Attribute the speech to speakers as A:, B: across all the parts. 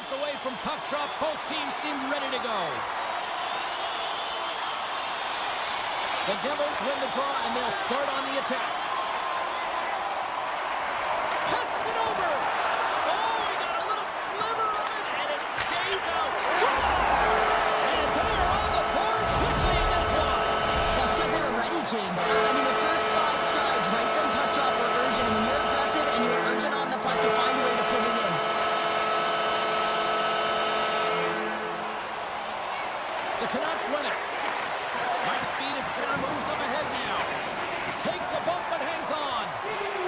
A: Moments away from puck drop. Both teams seem ready to go. The Devils win the draw, and they'll start on the attack. Passes it over. Oh, he got a little sliver of it, and it stays out. Scores! And they're on the board quickly in this one.
B: That's because they were ready, James. I mean, the first 5 strides right from puck drop were urgent. And when you're aggressive and you're urgent on the puck, to find a way to put it in.
A: The Canucks win it. Nice speed at center, moves up ahead now. Takes a bump but hangs on.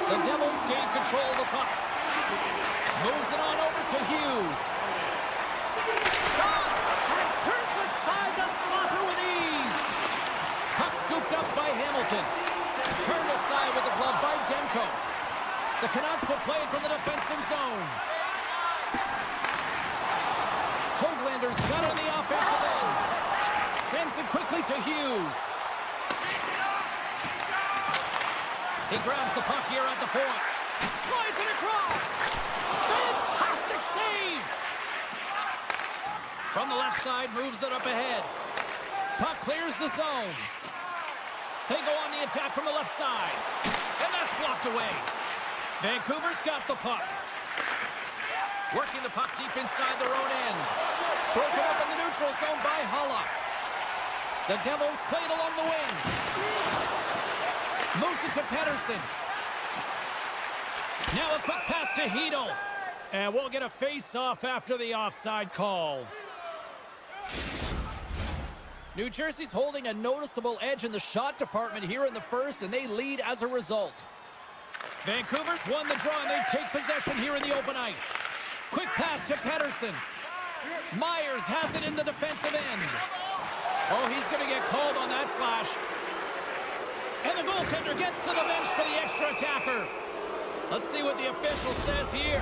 A: The Devils gain control of the puck. Moves it on over to Hughes. Shot! And turns aside to Slaughter with ease. Puck scooped up by Hamilton. Turned aside with the glove by Demko. The Canucks will play it from the defensive zone. Hoaglander's got on the offensive end. Sends it quickly to Hughes. He grabs the puck here at the point. Slides it across. Fantastic save. From the left side, moves it up ahead. Puck clears the zone. They go on the attack from the left side. And that's blocked away. Vancouver's got the puck. Working the puck deep inside their own end. Broken up in the neutral zone by Holla. The Devils play it along the wing. Moves it to Pettersson. Now a quick pass to Hedl. And we'll get a face-off after the offside call. New Jersey's holding a noticeable edge in the shot department here in the first, and they lead as a result. Vancouver's won the draw, and they take possession here in the open ice. Quick pass to Pettersson. Myers has it in the defensive end. Oh, he's going to get called on that slash. And the goaltender gets to the bench for the extra attacker. Let's see what the official says here.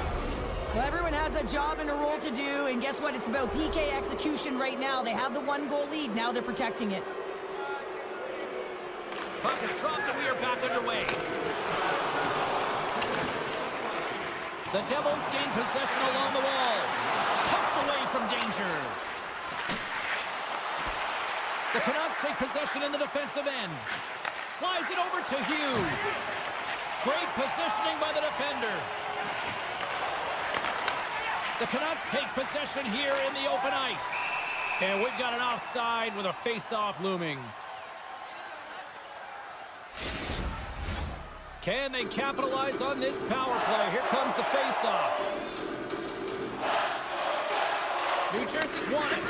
B: Well, everyone has a job and a role to do, and guess what? It's about PK execution right now. They have the 1-goal lead. Now they're protecting it.
A: Puck is dropped, and we are back underway. The Devils gain possession along the wall. Pumped away from danger. The Canucks take possession in the defensive end. Slides it over to Hughes. Great positioning by the defender. The Canucks take possession here in the open ice. And we've got an offside with a face-off looming. Can they capitalize on this power play? Here comes the face-off. New Jersey's won it.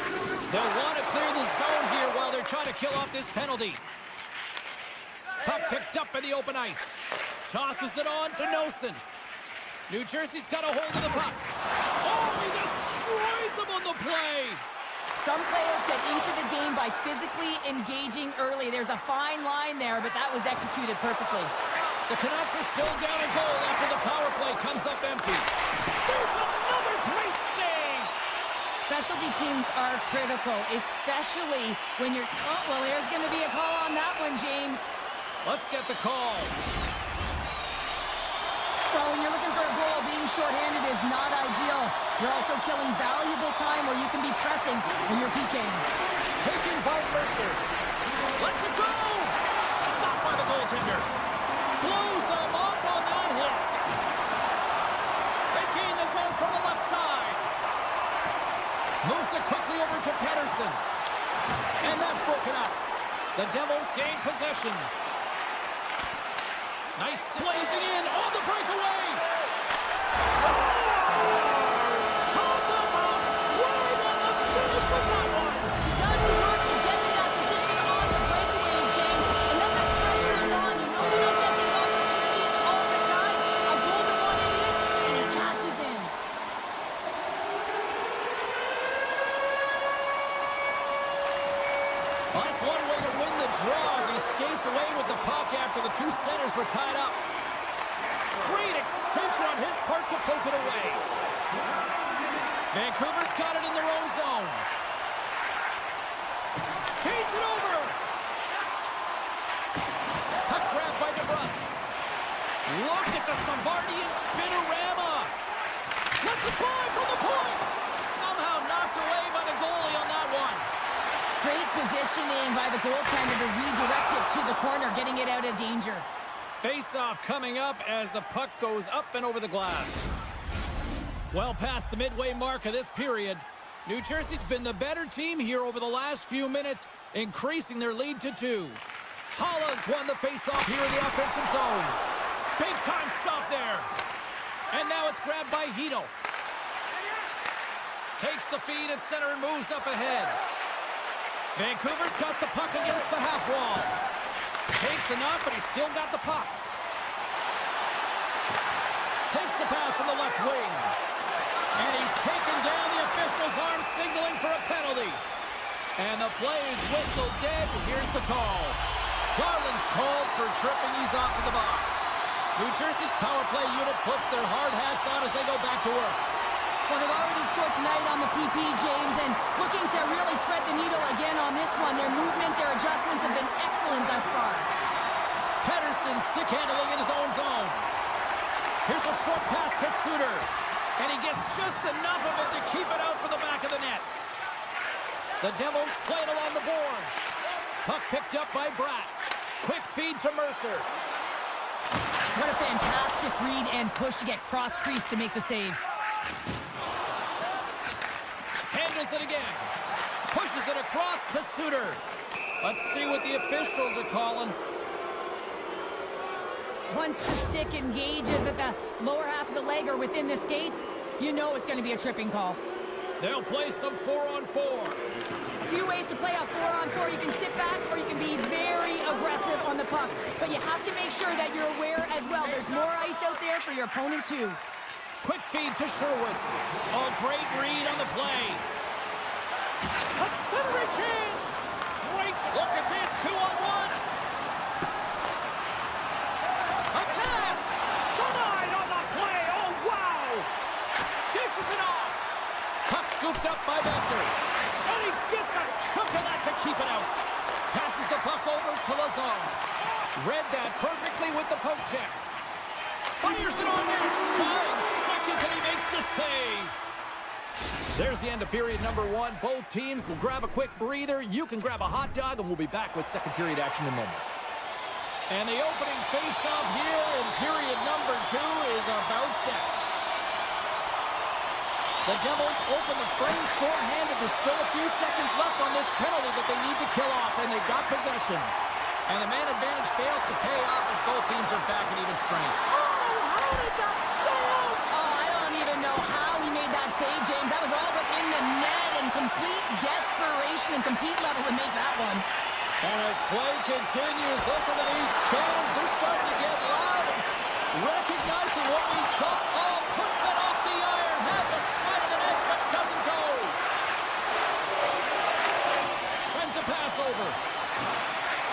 A: They'll want to clear the zone here while they're trying to kill off this penalty. Puck picked up in the open ice. Tosses it on to Nosen. New Jersey's got a hold of the puck. Oh, he destroys them on the play.
B: Some players get into the game by physically engaging early. There's a fine line there, but that was executed perfectly.
A: The Canucks are still down a goal after the power play comes up empty. There's another great save.
B: Specialty teams are critical, especially when you're... Oh, well, there's going to be a call on that one, James.
A: Let's get the call.
B: Well, when you're looking for a goal, being shorthanded is not ideal. You're also killing valuable time where you can be pressing when you're PKing.
A: Taken by Mercer. Let's it go! Stopped by the goaltender. Blows him up on that hit. They gain the zone from the left side. Moves it quickly over to Pettersson. And that's broken up. The Devils gain possession. Nice blazing in on the breakaway. Scores! Talk about swerve on the finish with that one.
B: He does the work to get to that position on the breakaway, James. And then the pressure is on. You know you don't get these opportunities all the time. A golden one it is, and he cashes in.
A: Well, that's one way to win the draw as he skates away with the puck after the two centers were tied up. Great extension on his part to poke it away. Vancouver's got it in their own zone. Feeds it over. Puck grabbed by DeBrusque. Look at the Savardian spinorama. Let's it by from the point.
B: positioning by the goaltender to redirect it to the corner, getting it out of danger.
A: Face-off coming up as the puck goes up and over the glass. Well past the midway mark of this period, New Jersey's been the better team here over the last few minutes, increasing their lead to 2. Holla's won the face-off here in the offensive zone. Big-time stop there. And now it's grabbed by Hito. Takes the feed at center and moves up ahead. Vancouver's got the puck against the half wall. Takes enough, but he's still got the puck. Takes the pass from the left wing. And he's taken down. The official's arm signaling for a penalty. And the play is whistled dead. Here's the call. Garland's called for tripping. He's off to the box. New Jersey's power play unit puts their hard hats on as they go back to work.
B: Well, they've already scored tonight on the PP, James, and looking to really thread the needle again on this one. Their movement, their adjustments have been excellent thus far.
A: Pettersson stick handling in his own zone. Here's a short pass to Suter. And he gets just enough of it to keep it out for the back of the net. The Devils play it along the boards. Puck picked up by Bratt. Quick feed to Mercer.
B: What a fantastic read and push to get cross-crease to make the save.
A: Handles it again. Pushes it across to Suter. Let's see what the officials are calling.
B: Once the stick engages at the lower half of the leg or within the skates, you know it's going to be a tripping call.
A: They'll play some 4-on-4.
B: A few ways to play a 4-on-4. You can sit back or you can be very aggressive on the puck. But you have to make sure that you're aware as well. There's more ice out there for your opponent too.
A: Quick feed to Sherwood. Oh, great read on the play. A centering chance. Great look at this. 2-on-1. A pass. Denied on the play. Oh, wow. Dishes it off. Puck scooped up by Besser. And he gets a chunk of that to keep it out. Passes the puck over to Lazar. Read that perfectly with the poke check. Fires it on net. 5 seconds and he makes the save. There's the end of period number 1. Both teams will grab a quick breather. You can grab a hot dog and we'll be back with second period action in moments. And the opening face-off here in period number 2 is about set. The Devils open the frame short-handed. There's still a few seconds left on this penalty that they need to kill off, and they've got possession. And the man advantage fails to pay off as both teams are back at even strength.
B: How did that stay out? Oh, I don't even know how he made that save, James. That was all within the net and complete desperation and complete level to make that one.
A: And as play continues, listen to these fans. They're starting to get loud and recognizing what we saw. Oh, puts it off the iron. Had the side of the net, but doesn't go. Sends a pass over.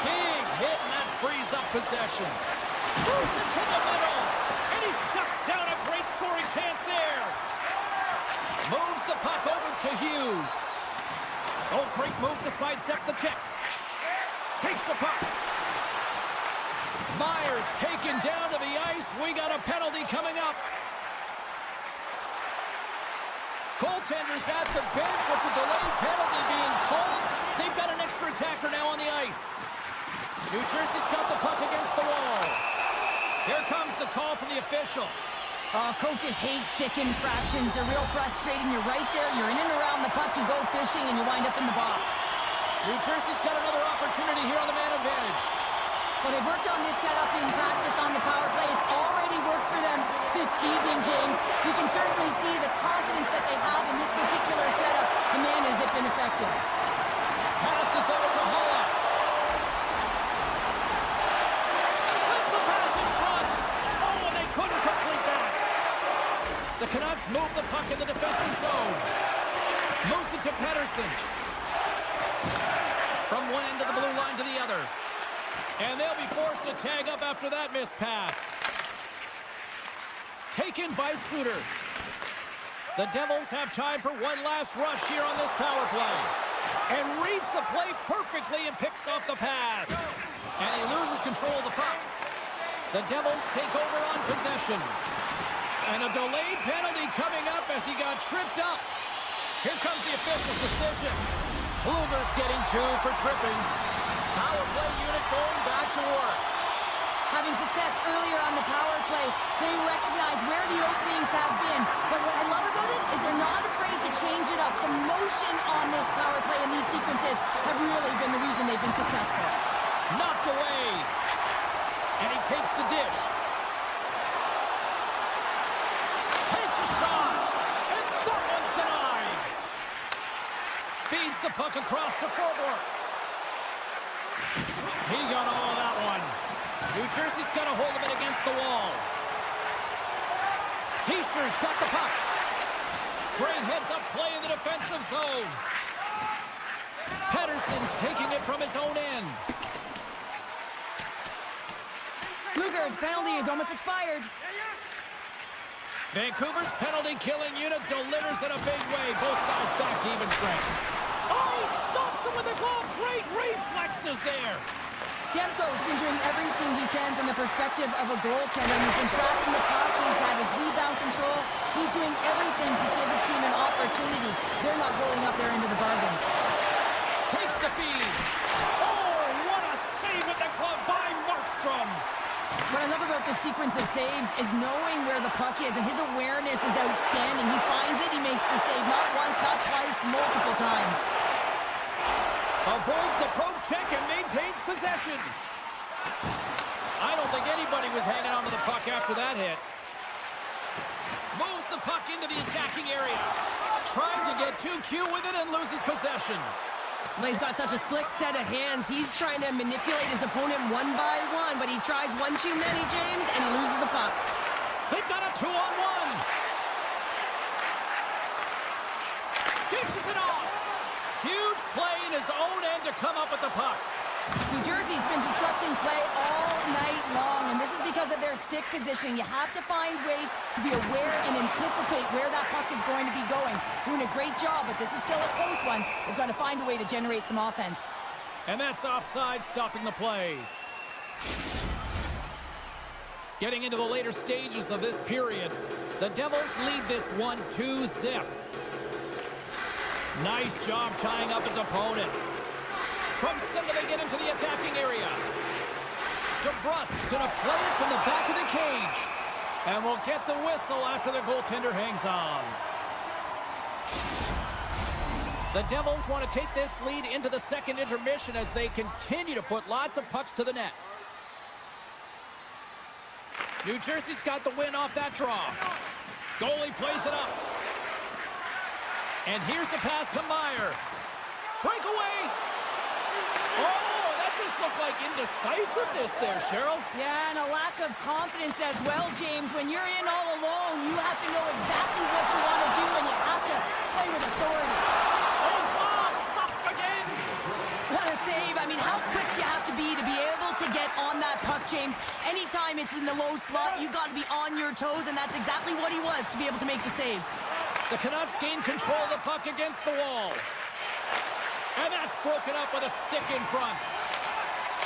A: Big hit, and that frees up possession. Moves it to the middle. And he shuts down a great scoring chance there. Moves the puck over to Hughes. Oh, great move to sidestep the check. Takes the puck. Myers taken down to the ice. We got a penalty coming up. Goaltenders at the bench with the delayed penalty being called. They've got an extra attacker now on the ice. New Jersey's got the puck against the wall. Here comes the call from the official.
B: Coaches hate stick infractions. They're real frustrating. You're right there. You're in and around the puck. You go fishing and you wind up in the box.
A: New Jersey's got another opportunity here on the man advantage.
B: Well, they've worked on this setup in practice on the power play. It's already worked for them this evening, James. You can certainly see the confidence that they have in this particular setup. And man, has it been effective.
A: Passes over to Holla. Sends the pass in front. Oh, and they couldn't complete that. The Canucks move the puck in the defensive zone. Moves it to Pettersson. From one end of the blue line to the other. And they'll be forced to tag up after that missed pass. Taken by Suter. The Devils have time for one last rush here on this power play. And reads the play perfectly and picks off the pass. And he loses control of the puck. The Devils take over on possession. And a delayed penalty coming up as he got tripped up. Here comes the official's decision. Bluger's getting 2 for tripping. Power play unit going back to work.
B: Having success earlier on the power play, they recognize where the openings have been. But what I love about it is they're not afraid to change it up. The motion on this power play and these sequences have really been the reason they've been successful.
A: Knocked away. And he takes the dish. Takes a shot. And that one's denied. Feeds the puck across to forward. He got all of that one. New Jersey's got a hold of it against the wall. Heischer's got the puck. Great heads-up play in the defensive zone. Pettersson's taking it from his own end.
B: Luger's penalty is almost expired.
A: Vancouver's penalty-killing unit delivers in a big way. Both sides back to even strength. Oh, he stops him with a glove. Great reflexes there.
B: Demko's been doing everything he can from the perspective of a goaltender. He's been tracking the puck. He's had his rebound control. He's doing everything to give his team an opportunity. They're not rolling up their end of the bargain.
A: Takes the feed. Oh, what a save with the glove by Markstrom.
B: What I love about this sequence of saves is knowing where the puck is, and his awareness is outstanding. He finds it, he makes the save. Not once, not twice, multiple times.
A: Avoids the poke check and maintains possession. I don't think anybody was hanging on to the puck after that hit. Moves the puck into the attacking area. Trying to get too cute with it and loses possession.
B: Well, he's got such a slick set of hands. He's trying to manipulate his opponent one by one, but he tries one too many, James, and he loses the puck.
A: They've got a 2-on-1. Dishes it off. Huge play in his own end to come up with the puck.
B: New Jersey's been disrupting play all night long, and this is because of their stick position. You have to find ways to be aware and anticipate where that puck is going to be going. Doing a great job, but this is still a close one. They've got to find a way to generate some offense.
A: And that's offside, stopping the play. Getting into the later stages of this period, the Devils lead this one 2-0. Nice job tying up his opponent. From center, they get into the attacking area. DeBrusk's going to play it from the back of the cage. And will get the whistle after the goaltender hangs on. The Devils want to take this lead into the second intermission as they continue to put lots of pucks to the net. New Jersey's got the win off that draw. Goalie plays it up. And here's the pass to Meyer. Breakaway. Oh, that just looked like indecisiveness there, Cheryl.
B: Yeah, and a lack of confidence as well, James. When you're in all alone, you have to know exactly what you want to do, and you have to play with authority.
A: Oh, stops again.
B: What a save. I mean, how quick you have to be able to get on that puck, James. Anytime it's in the low slot, you got to be on your toes, and that's exactly what he was to be able to make the save.
A: The Canucks gain control of the puck against the wall. And that's broken up with a stick in front.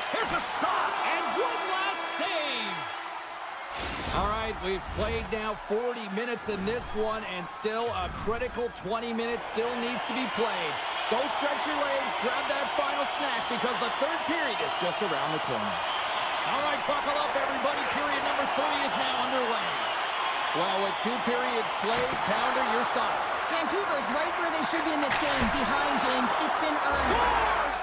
A: Here's a shot, and one last save. All right, we've played now 40 minutes in this one, and still a critical 20 minutes still needs to be played. Go stretch your legs, grab that final snack, because the third period is just around the corner. All right, buckle up, everybody. Period number 3 is now underway. Well, with 2 periods played, Pounder, your thoughts?
B: Vancouver's right where they should be in this game. Behind, James. It's been earned.
A: Scores!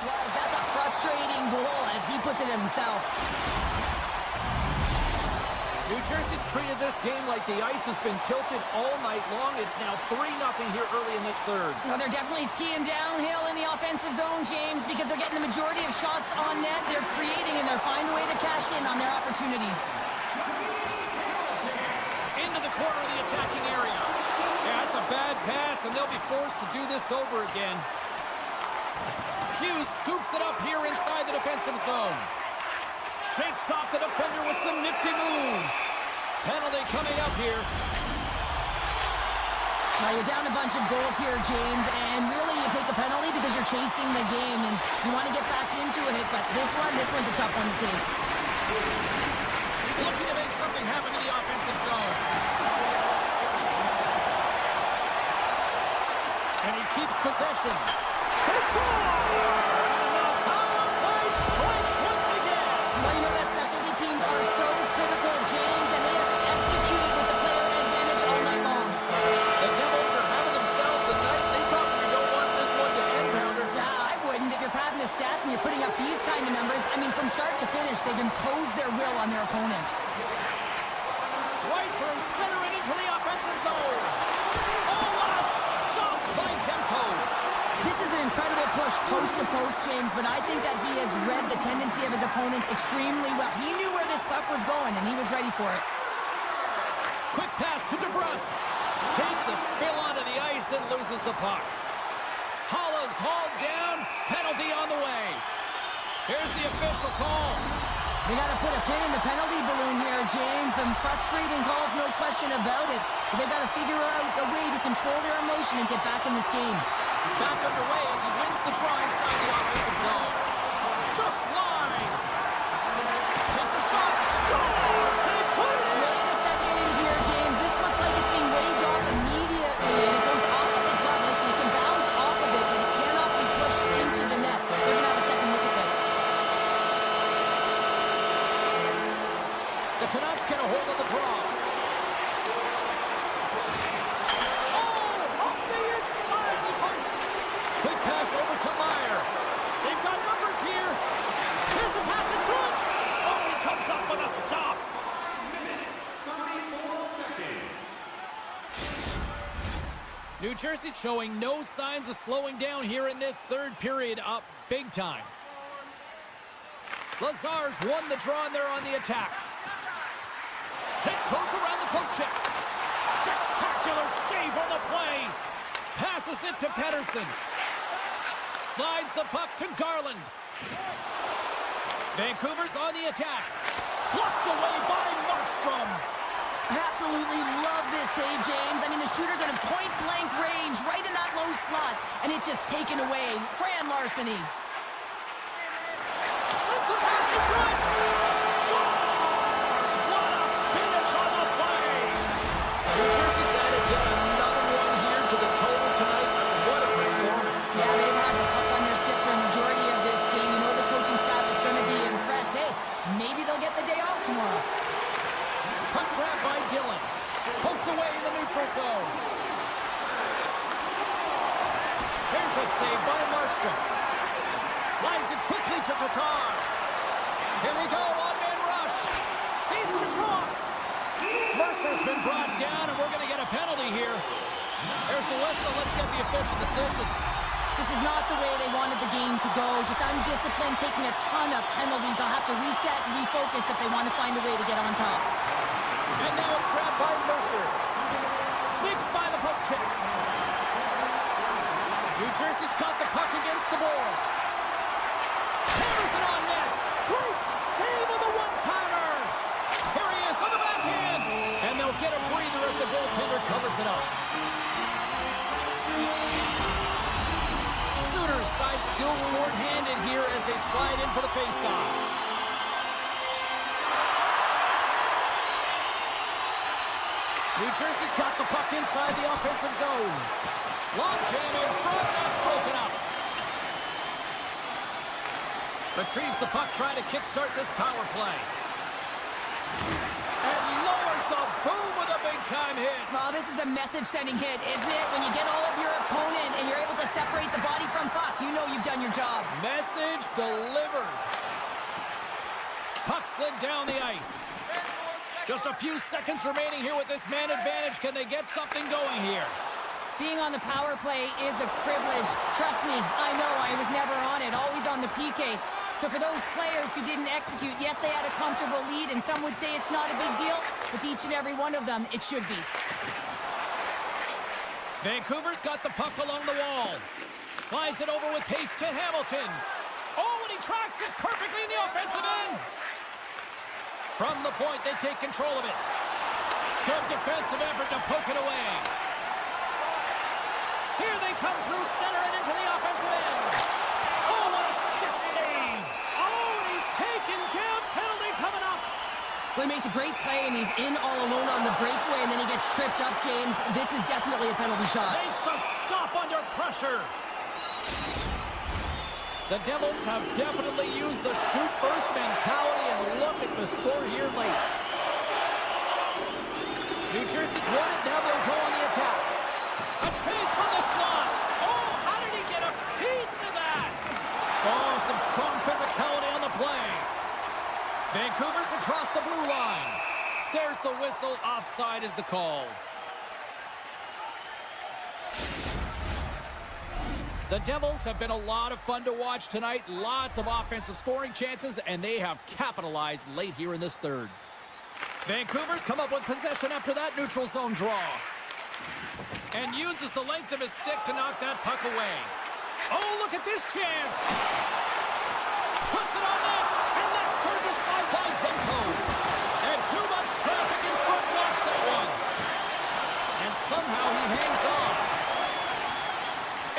B: Yes, that's a frustrating goal as he puts it himself.
A: New Jersey's treated this game like the ice has been tilted all night long. It's now 3-0 here early in this third.
B: Well, they're definitely skiing downhill in the offensive zone, James, because they're getting the majority of shots on net. They're creating, and they're finding a way to cash in on their opportunities.
A: Into the corner of the attacking area. Yeah, that's a bad pass, and they'll be forced to do this over again. Hughes scoops it up here inside the defensive zone. Shakes off the defender with some nifty moves. Penalty coming up here.
B: Now, you're down a bunch of goals here, James, and really you take the penalty because you're chasing the game, and you want to get back into it, but this one's a tough one to take.
A: Looking to make something happen in the offensive zone. And he keeps possession. They score! And the power play strikes once again.
B: Well, you know that specialty teams are so critical, James, and they have executed with the player advantage all night long.
A: The Devils are having themselves a night. They probably don't want this one to end, Pounder.
B: Yeah, I wouldn't. If you're padding the stats and you're putting up these kind of numbers, I mean, from start to finish, they've imposed their will on their opponent.
A: Right from center and into the offensive zone. Oh, what a stop by Demko.
B: This is an incredible push post to post, James, but I think that he has read the tendency of his opponents extremely well. He knew where this puck was going, and he was ready for it.
A: Quick pass to DeBrusque. Takes a spill onto the ice and loses the puck. Hollow's hauled down. Penalty on the way. Here's the official call.
B: They got to put a pin in the penalty balloon here, James. The frustrating calls, no question about it. But they got to figure out a way to control their emotion and get back in this game.
A: Back underway as he wins the draw inside the offensive zone. Just wide. Takes a shot. Scores! They put it in!
B: Wait a second in here, James. This looks like it's being waved off immediately. And it goes off of the glove. Listen, it can bounce off of it, but it cannot be pushed into the net. They're going to have a second look at this.
A: The Canucks get a hold of the draw. Oh, off the inside of the post. Quick pass over to Meyer. They've got numbers here. Here's a pass in front. Oh, he comes up with a stop. New Jersey's showing no signs of slowing down here in this third period, up big time. Lazar's won the draw and they're on the attack. Tiptoes around the poke check. Spectacular save on the play. Passes it to Pettersson. Slides the puck to Garland. Vancouver's on the attack. Blocked away by Markstrom.
B: Absolutely love this save, James. I mean, the shooter's in a point-blank range, right in that low slot, and it's just taken away. Fran larceny.
A: Sends a pass in front. Scores! What a finish on the play. New Jersey's added yet another one here to the total tonight. What a performance.
B: Yeah, they've had the puck on their stick for a majority of this game. You know the coaching staff is going to be impressed. Hey, maybe they'll get the day off tomorrow.
A: Puck grab by Dillon. Poked away in the neutral zone. Here's a save by Markstrom. Slides it quickly to Tatar. Here we go, one-man rush. Feeds it across. Mercer's been brought down, and we're going to get a penalty here. There's the whistle. Let's get the official decision.
B: This is not the way they wanted the game to go. Just undisciplined, taking a ton of penalties. They'll have to reset and refocus if they want to find a way to get on top.
A: And now it's grabbed by Mercer. Sneaks by the poke check. New Jersey's got the puck against the boards. Hammers it on net. Great save of the one-timer. Here he is on the backhand. And they'll get a breather as the goaltender covers it up. Suter's side still short-handed here as they slide in for the face-off. New Jersey's got the puck inside the offensive zone. Long jam in front, that's broken up. Retrieves the puck, trying to kickstart this power play. And lowers the boom with a big-time hit.
B: Well, this is a message-sending hit, isn't it? When you get all of your opponent and you're able to separate the body from puck, you know you've done your job.
A: Message delivered. Puck slid down the ice. Just a few seconds remaining here with this man advantage. Can they get something going here?
B: Being on the power play is a privilege. Trust me, I know I was never on it, always on the PK. So for those players who didn't execute, yes, they had a comfortable lead, and some would say it's not a big deal, but to each and every one of them, it should be.
A: Vancouver's got the puck along the wall. Slides it over with pace to Hamilton. Oh, and he tracks it perfectly in the offensive end. From the point, they take control of it. Good defensive effort to poke it away. Here they come through center and into the offensive end. Oh, what a stick save. Oh, and he's taken down. Penalty coming up.
B: Well, he makes a great play, and he's in all alone on the breakaway, and then he gets tripped up, James. This is definitely a penalty shot.
A: Makes the stop under pressure. The Devils have definitely used the shoot-first mentality, and look at the score here late. New Jersey's won it, now they'll go on the attack. A chance on the slot. Oh, how did he get a piece of that? Oh, some strong physicality on the play. Vancouver's across the blue line. There's the whistle. Offside is the call. The Devils have been a lot of fun to watch tonight. Lots of offensive scoring chances, and they have capitalized late here in this third. Vancouver's come up with possession after that neutral zone draw. And uses the length of his stick to knock that puck away. Oh, look at this chance. Puts it on net, and that's turned aside by Demko. And too much traffic in front blocks that one. And somehow he hangs on.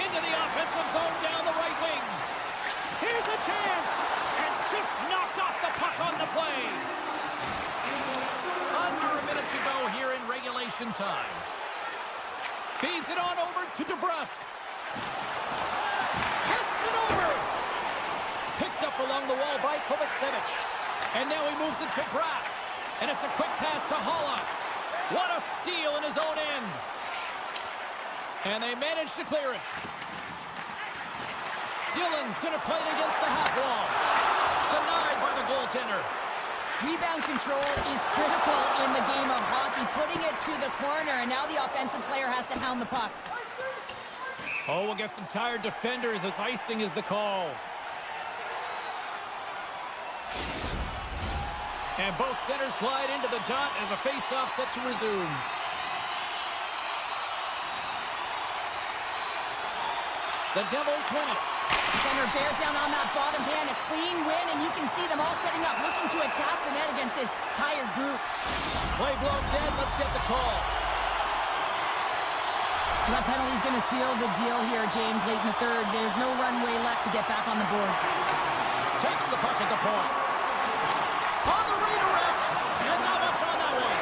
A: Into the offensive zone down the right wing. Here's a chance. And just knocked off the puck on the play. Under a minute to go here in regulation time. Feeds it on over to DeBrusk. Passes it over. Picked up along the wall by Kovacevic. And now he moves it to Bratt. And it's a quick pass to Holla. What a steal in his own end. And they manage to clear it. Dillon's going to play it against the half wall. Denied by the goaltender.
B: Rebound control is critical in the game of hockey, putting it to the corner, and now the offensive player has to hound the puck.
A: Oh, we'll get some tired defenders as icing is the call. And both centers glide into the dot as a face-off set to resume. The Devils win it.
B: Center bears down on that bottom hand, a clean win, and you can see them all setting up, looking to attack the net against this tired group.
A: Play blown dead, let's get the call.
B: That penalty's going to seal the deal here, James, late in the third. There's no runway left to get back on the board.
A: Takes the puck at the point. On the redirect, and not much on that one.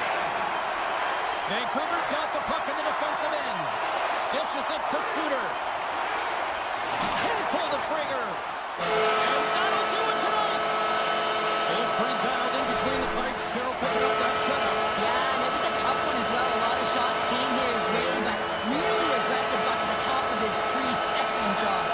A: Vancouver's got the puck in the defensive end. Dishes it to Suter. Can't pull the trigger. And that'll do it tonight. They look pretty dialed in between the pipes. Cheryl picking up that shutout.
B: Yeah, and it was a tough one as well. A lot of shots came his way, but really aggressive, got to the top of his crease. Excellent job.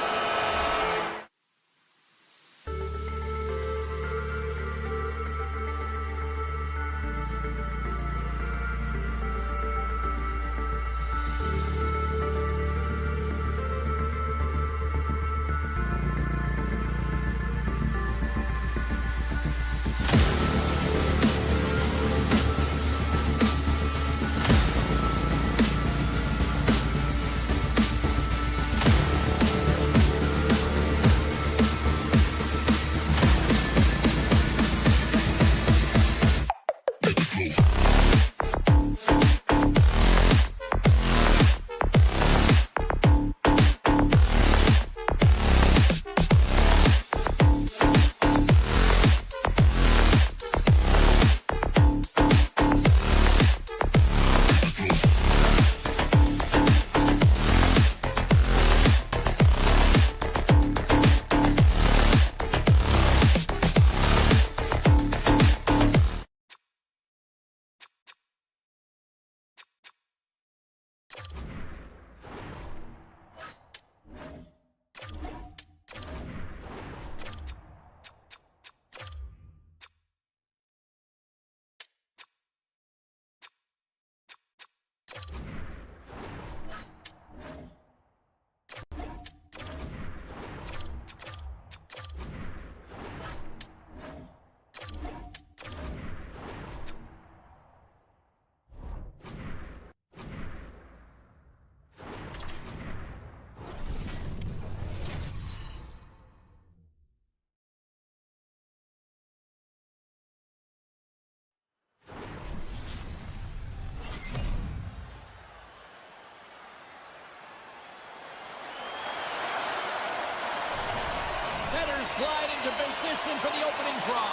A: Glide into position for the opening draw.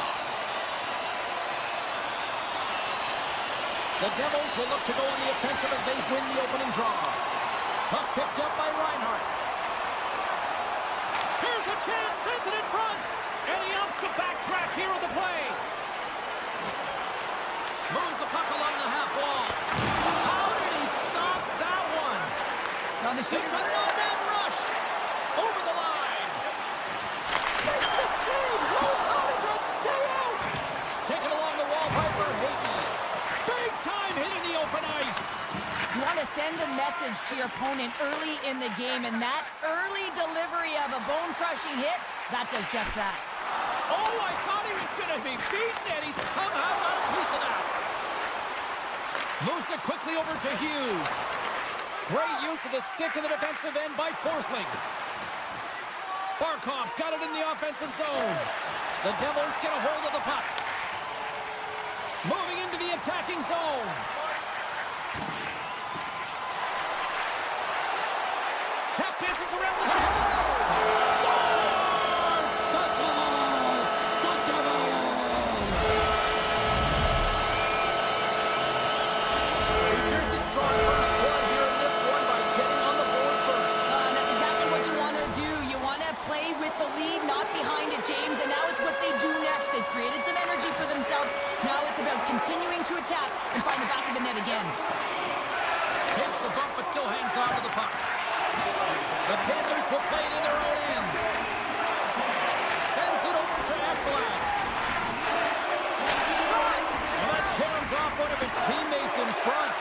A: The Devils will look to go on the offensive as they win the opening draw. Puck picked up by Reinhart. Here's a chance, sends it in front. And he opts to backtrack here on the play. Moves the puck along the half wall. How did he stop that one?
B: Now the
A: They
B: shooter
A: got it on that rush. Over the line. Makes the save. How did that stay out? Taken along the wall by Verhaeghe. Big time hit in the open ice.
B: You want to send a message to your opponent early in the game, and that early delivery of a bone-crushing hit, that does just that.
A: Oh, I thought he was going to be beaten, and he somehow got a piece of that. Moves it quickly over to Hughes. Great use of the stick in the defensive end by Forsling. Barkov's got it in the offensive zone. The Devils get a hold of the puck. Moving into the attacking zone. Tap dances around the net. Scores! The Devils! The Devils! New Jersey's drawing first blood here in this one by getting on the board first.
B: That's exactly what you want to do. You want to play with the lead, not behind it, James. And now it's what they do next. They created some energy for themselves. Now it's about continuing to attack and find the back of the net again.
A: Takes a bump but still hangs on to the puck. The Panthers will play it in their own end. Sends it over to Ekblad. Shot! And that caroms off one of his teammates in front.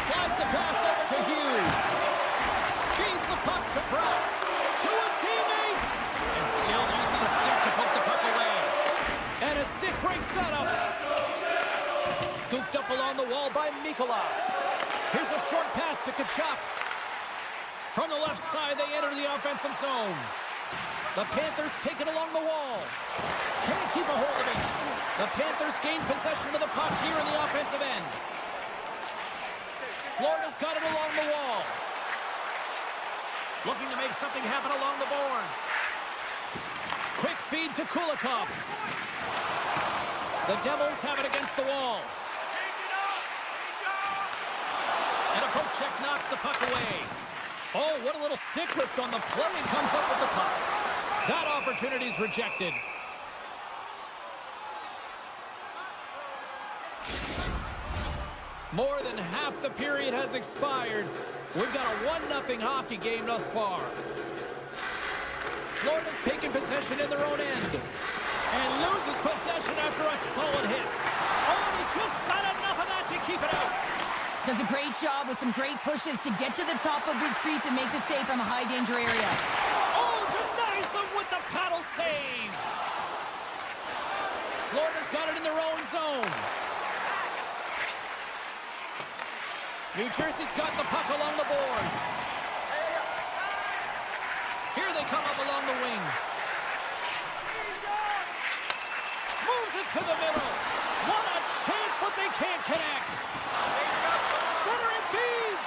A: Slides the pass over to Hughes. Feeds the puck to Brock. To his teammate. And still using the stick to poke the puck away. And a stick breaks that up. Scooped up along the wall by Mikula. Here's a short pass to Tkachuk. From the left side, they enter the offensive zone. The Panthers take it along the wall. Can't keep a hold of it. The Panthers gain possession of the puck here in the offensive end. Florida's got it along the wall. Looking to make something happen along the boards. Quick feed to Kulikov. The Devils have it against the wall. And a poke check knocks the puck away. Oh, what a little stick lift on the play, and comes up with the puck. That opportunity's rejected. More than half the period has expired. We've got a 1-0 hockey game thus far. Florida's taken possession in their own end. And loses possession after a solid hit. Oh, he just got enough of that to keep it out.
B: Does a great job with some great pushes to get to the top of his crease and makes a save from a high-danger area.
A: Oh, denies them with the paddle save. Florida's got it in their own zone. New Jersey's got the puck along the boards. Here they come up along the wing. Moves it to the middle. What a chance, but they can't connect. Centering feed.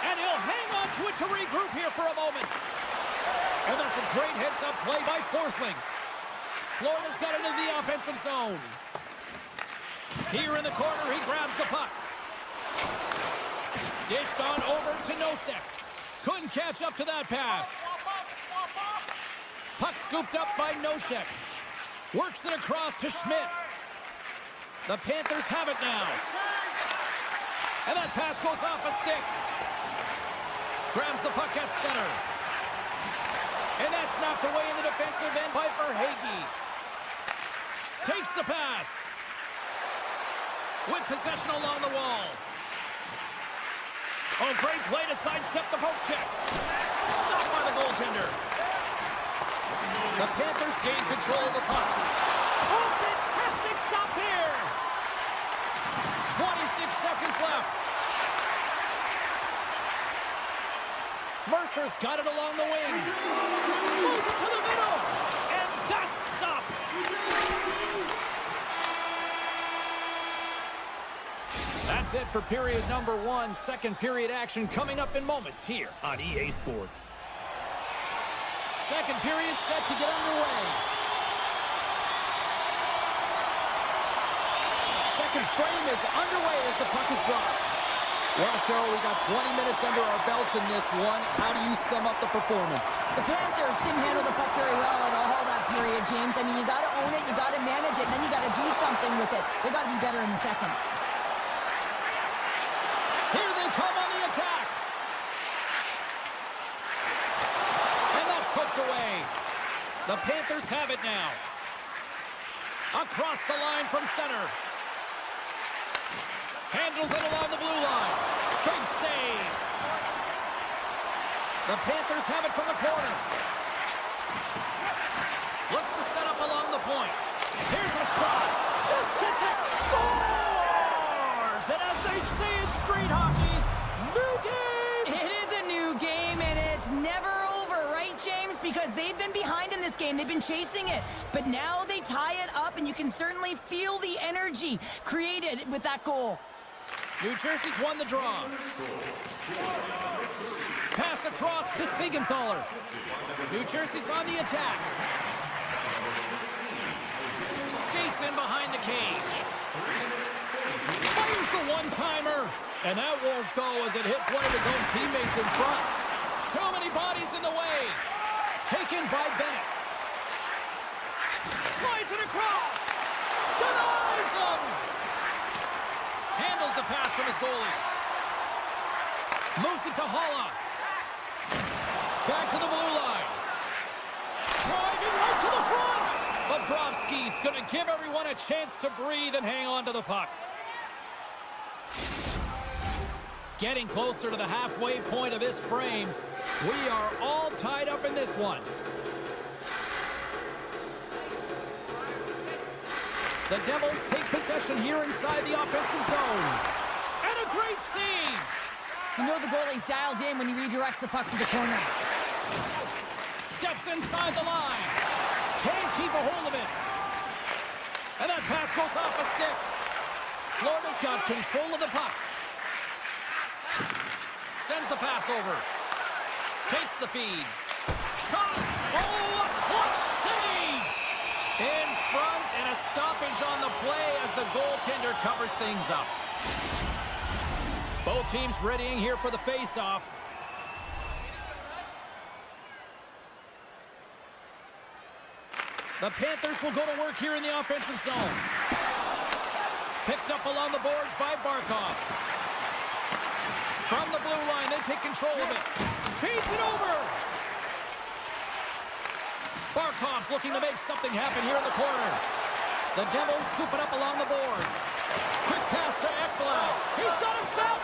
A: And he'll hang on to it to regroup here for a moment. And that's a great heads-up play by Forsling. Florida's got it into the offensive zone. Here in the corner, he grabs the puck. Dished on over to Nosek. Couldn't catch up to that pass. Puck scooped up by Nosek. Works it across to Schmidt. The Panthers have it now. And that pass goes off a stick. Grabs the puck at center. And that's knocked away in the defensive end by Verhaeghe. Takes the pass. With possession along the wall. Oh, great play to sidestep the poke check. Stopped by the goaltender. The Panthers gain control of the puck. Oh, fantastic stop here. 26 seconds left. Mercer's got it along the wing. Moves it to the middle. And that's stopped. That's it for period number 1. Second period action coming up in moments here on EA Sports. Second period set to get underway. Second third frame is underway as the puck is dropped. Well, Cheryl, we got 20 minutes under our belts in this one. How do you sum up the performance?
B: The Panthers didn't handle the puck very well at all that period, James. I mean, you got to own it, you got to manage it, and then you got to do something with it. They got to be better in the second.
A: Here they come on the attack. And that's poked away. The Panthers have it now. Across the line from center. Handles it along the blue line. Big save. The Panthers have it from the corner. Looks to set up along the point. Here's a shot. Just gets it. Scores! And as they say in street hockey, new game!
B: It is a new game, and it's never over, right, James? Because they've been behind in this game. They've been chasing it. But now they tie it up, and you can certainly feel the energy created with that goal.
A: New Jersey's won the draw. Pass across to Siegenthaler. New Jersey's on the attack. Skates in behind the cage. Fires the one-timer. And that won't go as it hits one of his own teammates in front. Too many bodies in the way. Taken by Bennett. Slides it across. Denies him. Handles the pass from his goalie. Moves it to Holla. Back to the blue line. Driving right to the front. Bobrovsky's going to give everyone a chance to breathe and hang on to the puck. Getting closer to the halfway point of this frame. We are all tied up in this one. The Devils take possession here inside the offensive zone. And a great save!
B: You know the goalie's dialed in when he redirects the puck to the corner.
A: Steps inside the line. Can't keep a hold of it. And that pass goes off a stick. Florida's got control of the puck. Sends the pass over. Takes the feed. Shot! Oh, a clutch save! In front, and a stoppage on the play as the goaltender covers things up. Both teams readying here for the face-off. The Panthers will go to work here in the offensive zone. Picked up along the boards by Barkov. From the blue line, they take control of it. Feeds it over. Barkov's looking to make something happen here in the corner. The Devils scoop it up along the boards. Quick pass to Ekblad. He's got a stop.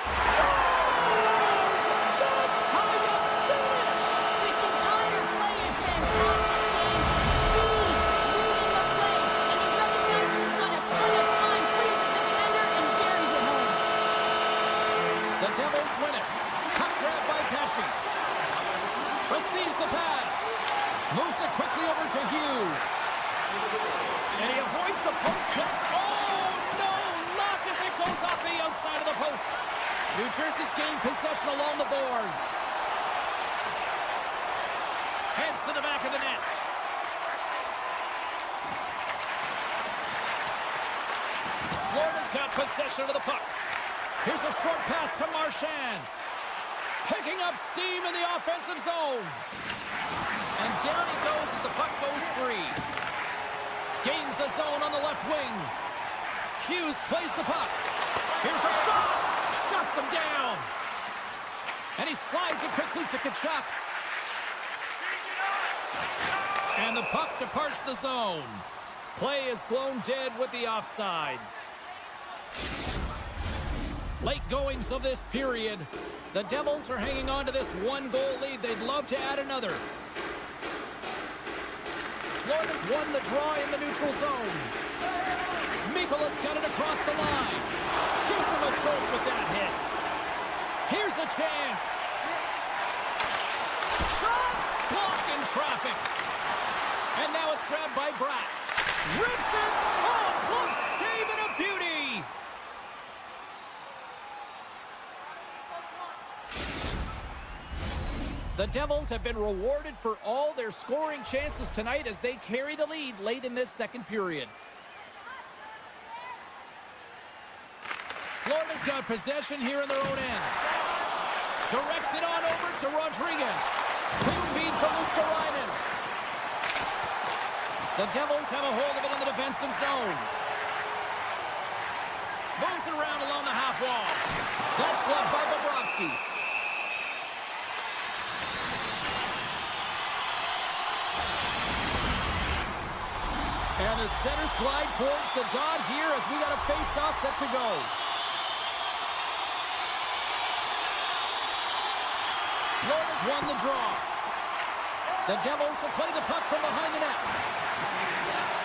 A: Scores! That's how you finish!
B: This entire play is fantastic, James. Speed, reading the play, and he recognizes he's got a ton of time, freezes the tender, and buries it home.
A: The Devils win it. Puck grab by Pesci. Receives the pass. Moves it quickly over to Hughes. And he avoids the poke check. Oh, no! Knock as it goes off the outside of the post. New Jersey's gained possession along the boards. Heads to the back of the net. Florida's got possession of the puck. Here's a short pass to Marchand. Picking up steam in the offensive zone. And down he goes as the puck goes free. Gains the zone on the left wing. Hughes plays the puck. Here's a shot. Shuts him down. And he slides it quickly to Tkachuk. And the puck departs the zone. Play is blown dead with the offside. Late goings of this period. The Devils are hanging on to this one-goal lead. They'd love to add another. Florida's won the draw in the neutral zone. Mikolas got it across the line. Gives him a choke with that hit. Here's a chance. Shot! Blocked in traffic. And now it's grabbed by Bratt. Rips it! Oh, close save and a beauty! The Devils have been rewarded for all their scoring chances tonight as they carry the lead late in this second period. Florida's got possession here in their own end. Directs it on over to Rodriguez. Quick feed to Luosterainen. The Devils have a hold of it in the defensive zone. Moves it around along the half wall. That's gloved by Bobrovsky. And the centers glide towards the dot here as we got a face-off set to go. Florida's won the draw. The Devils will play the puck from behind the net.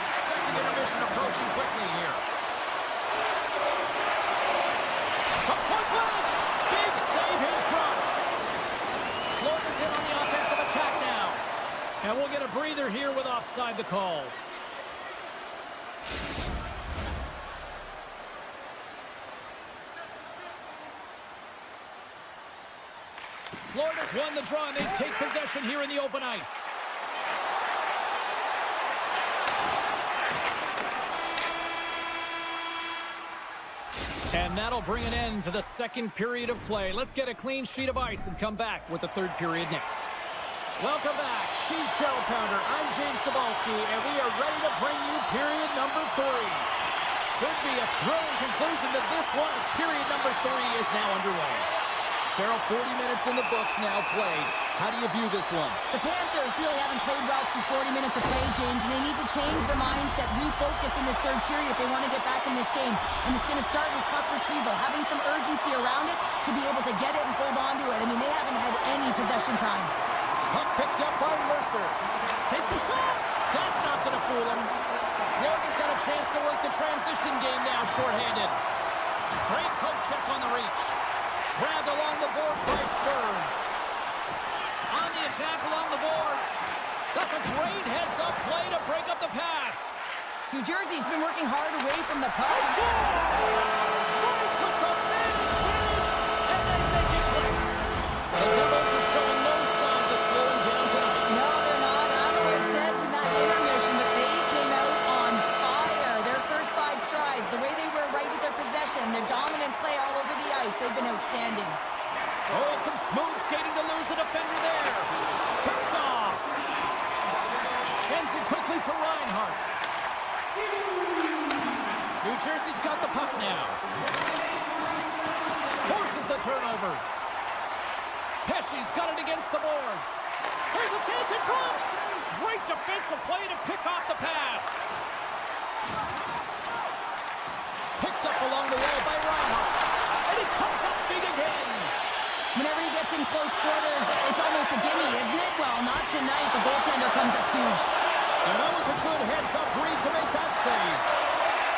A: Second intermission approaching quickly here. From point blank. Big save in front. Florida's in on the offensive attack now. And we'll get a breather here with offside the call. Florida's won the draw, and they take possession here in the open ice. And that'll bring an end to the second period of play. Let's get a clean sheet of ice and come back with the third period next. Welcome back. She's Cheryl Pounder. I'm James Cebulski, and we are ready to bring you period number 3. Should be a thrilling conclusion to this one as period number 3 is now underway. Cheryl, 40 minutes in the books now played. How do you view this one?
B: The Panthers really haven't played well through 40 minutes of play, James, and they need to change the mindset, refocus in this third period if they want to get back in this game. And it's going to start with puck retrieval, having some urgency around it to be able to get it and hold on to it. I mean, they haven't had any possession time.
A: Puck picked up by Mercer. Takes a shot. That's not going to fool him. Florida's got a chance to work the transition game now, shorthanded. Great poke check on the reach. Grabbed along the board by Stern. On the attack along the boards. That's a great heads-up play to break up the pass.
B: New Jersey's been working hard away from the puck.
A: Right with the mid-range, and they make it click. The Devils are showing no signs of slowing down tonight.
B: No, they're not. I don't know what I said in that intermission, but they came out on fire. Their first 5 strides, the way they were right with their possession, their dominant play all over the ice, they've been outstanding.
A: Oh, some smooth skating to lose the defender there. Picked off. Sends it quickly to Reinhart. New Jersey's got the puck now. Forces the turnover. Pesci's got it against the boards. There's a chance in front. Great defensive play to pick off the pass. Picked up along the wall by Reinhart. And he comes up big again.
B: Whenever he gets in close quarters, it's almost a gimme, isn't it? Well, not tonight. The goaltender comes up huge.
A: And that was a good heads-up read to make that save.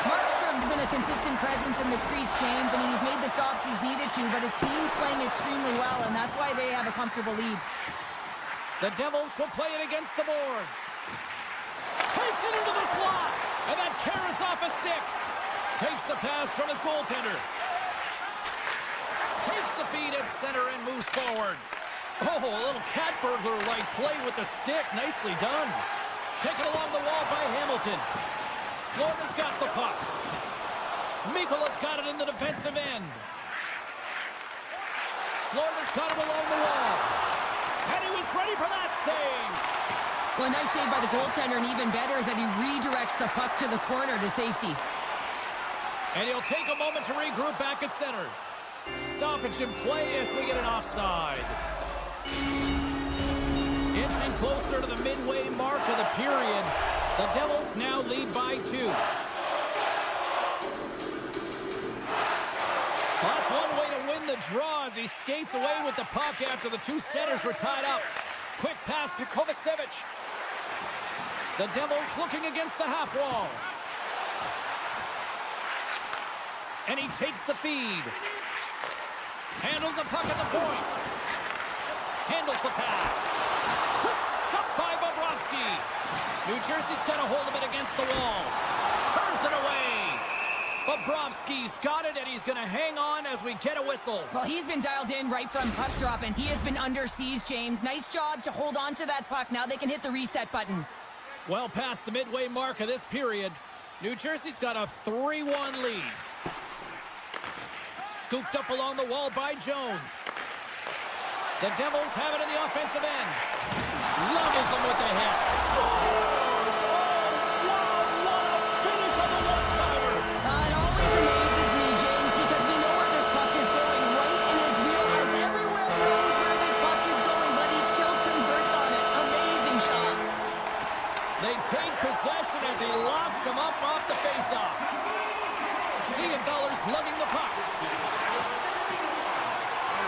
B: Markstrom's been a consistent presence in the crease, James. I mean, he's made the stops he's needed to, but his team's playing extremely well, and that's why they have a comfortable lead.
A: The Devils will play it against the boards. Takes it into the slot, and that carries off a stick. Takes the pass from his goaltender. Takes the feed at center and moves forward. Oh, a little cat burglar-like play with the stick. Nicely done. Taken along the wall by Hamilton. Florida's got the puck. Mikola's got it in the defensive end. Florida's got it along the wall. And he was ready for that save.
B: Well, a nice save by the goaltender, and even better is that he redirects the puck to the corner to safety.
A: And he'll take a moment to regroup back at center. Stoppage in play as we get an offside. Inching closer to the midway mark of the period. The Devils now lead by 2. That's one way to win the draw as he skates away with the puck after the 2 centers were tied up. Quick pass to Kovacevic. The Devils looking against the half wall. And he takes the feed. Handles the puck at the point. Handles the pass. Quick stop by Bobrovsky. New Jersey's got a hold of it against the wall. Turns it away. Bobrovsky's got it, and he's going to hang on as we get a whistle.
B: Well, he's been dialed in right from puck drop, and he has been under siege, James. Nice job to hold on to that puck. Now they can hit the reset button.
A: Well past the midway mark of this period, New Jersey's got a 3-1 lead. Scooped up along the wall by Jones. The Devils have it in the offensive end. Levels them with the hit. Scores! Oh, wow, what a finish on the one-timer.
B: It always amazes me, James, because we know where this puck is going, right in his wheelhouse. Everywhere knows where this puck is going, but he still converts on it. Amazing shot.
A: They take possession as he locks him up off the faceoff. $1 lugging the puck.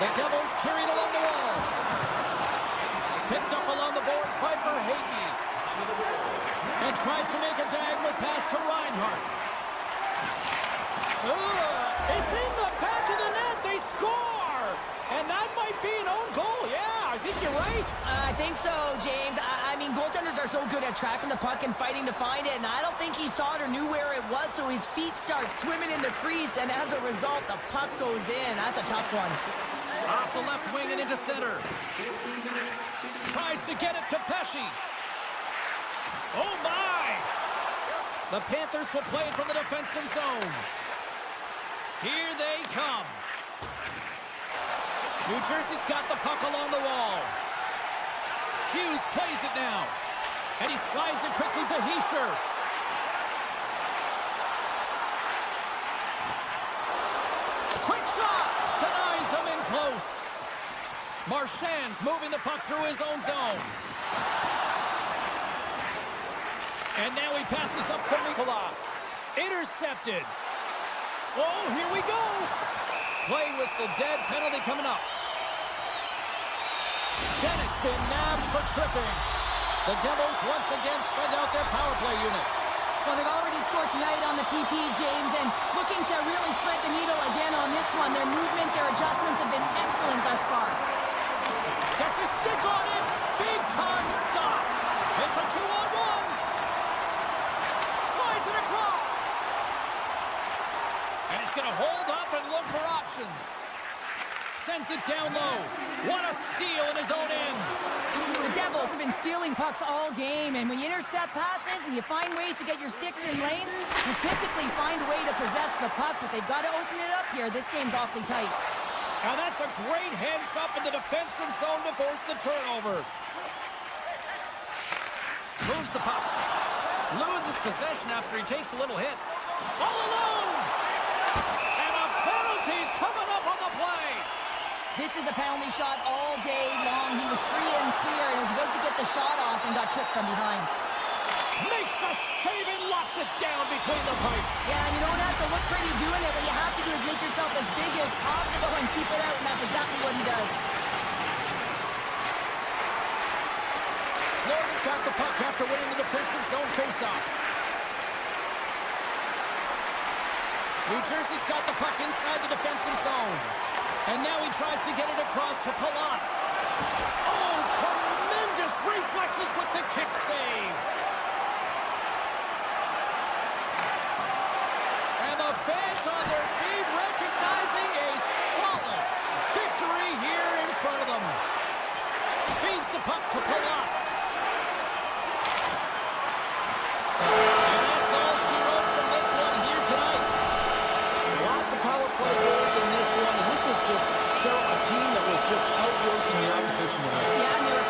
A: The Devils carried along the wall. Picked up along the boards by Verhaeghe. And tries to make a diagonal pass to Reinhart. It's in the back of the net. They score! And that might be an own goal. Yeah, I think you're right.
B: I think so, James. I mean, goaltenders are so good at tracking the puck and fighting to find it, and I don't think he saw it or knew where it was, so his feet start swimming in the crease, and as a result, the puck goes in. That's a tough one.
A: Off the left wing and into center. Tries to get it to Pesce. Oh, my! The Panthers will play it from the defensive zone. Here they come. New Jersey's got the puck along the wall. Hughes plays it now. And he slides it quickly to Hischier. Quick shot! Denies him in close. Marchand's moving the puck through his own zone. And now he passes up to Mikula. Intercepted. Oh, here we go. Play whistle dead. Penalty coming up. Bennett's been nabbed for tripping. The Devils once again send out their power play unit.
B: Well, they've already scored tonight on the PP, James, and looking to really thread the needle again on this one. Their movement, their adjustments have been excellent thus far.
A: Gets a stick on it. Big time stop. It's a 2-on-1. Slides it across. And he's going to hold up and look for options. Sends it down low. What a steal in his own end.
B: The Devils have been stealing pucks all game, and when you intercept passes and you find ways to get your sticks in lanes, you typically find a way to possess the puck, but they've got to open it up here. This game's awfully tight.
A: Now that's a great heads up in the defensive zone to force the turnover. Moves the puck. Loses possession after he takes a little hit. All alone! And a penalty's coming up on the play.
B: This is the penalty shot all day long. He was free and clear and is about to get the shot off and got tripped from behind.
A: Makes a save and locks it down between the pipes.
B: Yeah, you don't have to look pretty doing it. What you have to do is make yourself as big as possible and keep it out, and that's exactly what he does.
A: Florida's got the puck after winning the defensive zone faceoff. New Jersey's got the puck inside the defensive zone. And now he tries to get it across to Palat. Oh, tremendous reflexes with the kick save. And the fans on their feet recognizing a solid victory here in front of them. Feeds the puck to Palat. And that's all she wrote from this one here tonight. Lots of power play goals in this one, and this was just a team that was just outworking the opposition tonight.
B: Yeah, and they were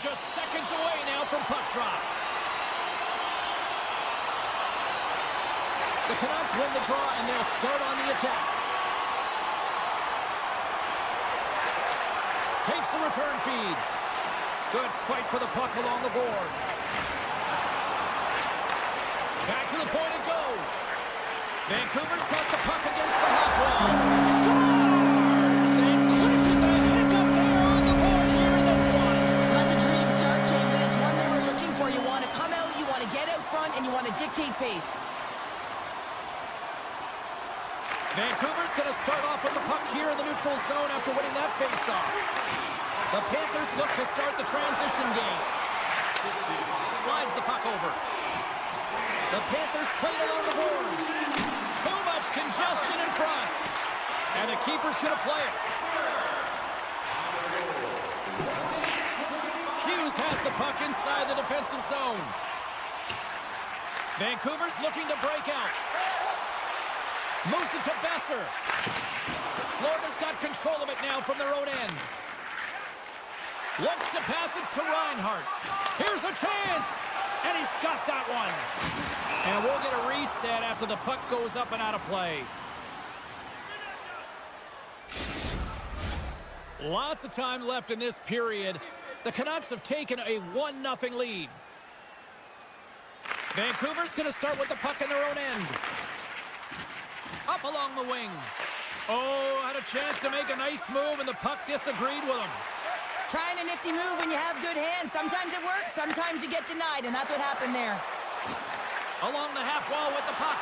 A: just seconds away now from puck drop. The Canucks win the draw, and they'll start on the attack. Takes the return feed. Good fight for the puck along the boards. Back to the point it goes. Vancouver's got the puck against the half wall. Scores! And quick as a hiccup there on the board here in this one.
B: Well, that's a dream start, James, and it's one they were looking for. You want to come out, you want to get out front, and you want to dictate pace.
A: Vancouver's going to start off with the puck here in the neutral zone after winning that face-off. The Panthers look to start the transition game. Slides the puck over. The Panthers played along the boards. Too much congestion in front. And the keeper's going to play it. Hughes has the puck inside the defensive zone. Vancouver's looking to break out. Moves it to Besser. Florida's got control of it now from their own end. Looks to pass it to Reinhart. Here's a chance. And he's got that one. And we'll get a reset after the puck goes up and out of play. Lots of time left in this period. The Canucks have taken a 1-0 lead. Vancouver's going to start with the puck in their own end. Up along the wing. Oh, had a chance to make a nice move, and the puck disagreed with him.
B: Trying a nifty move when you have good hands. Sometimes it works, sometimes you get denied, and that's what happened there.
A: Along the half wall with the puck.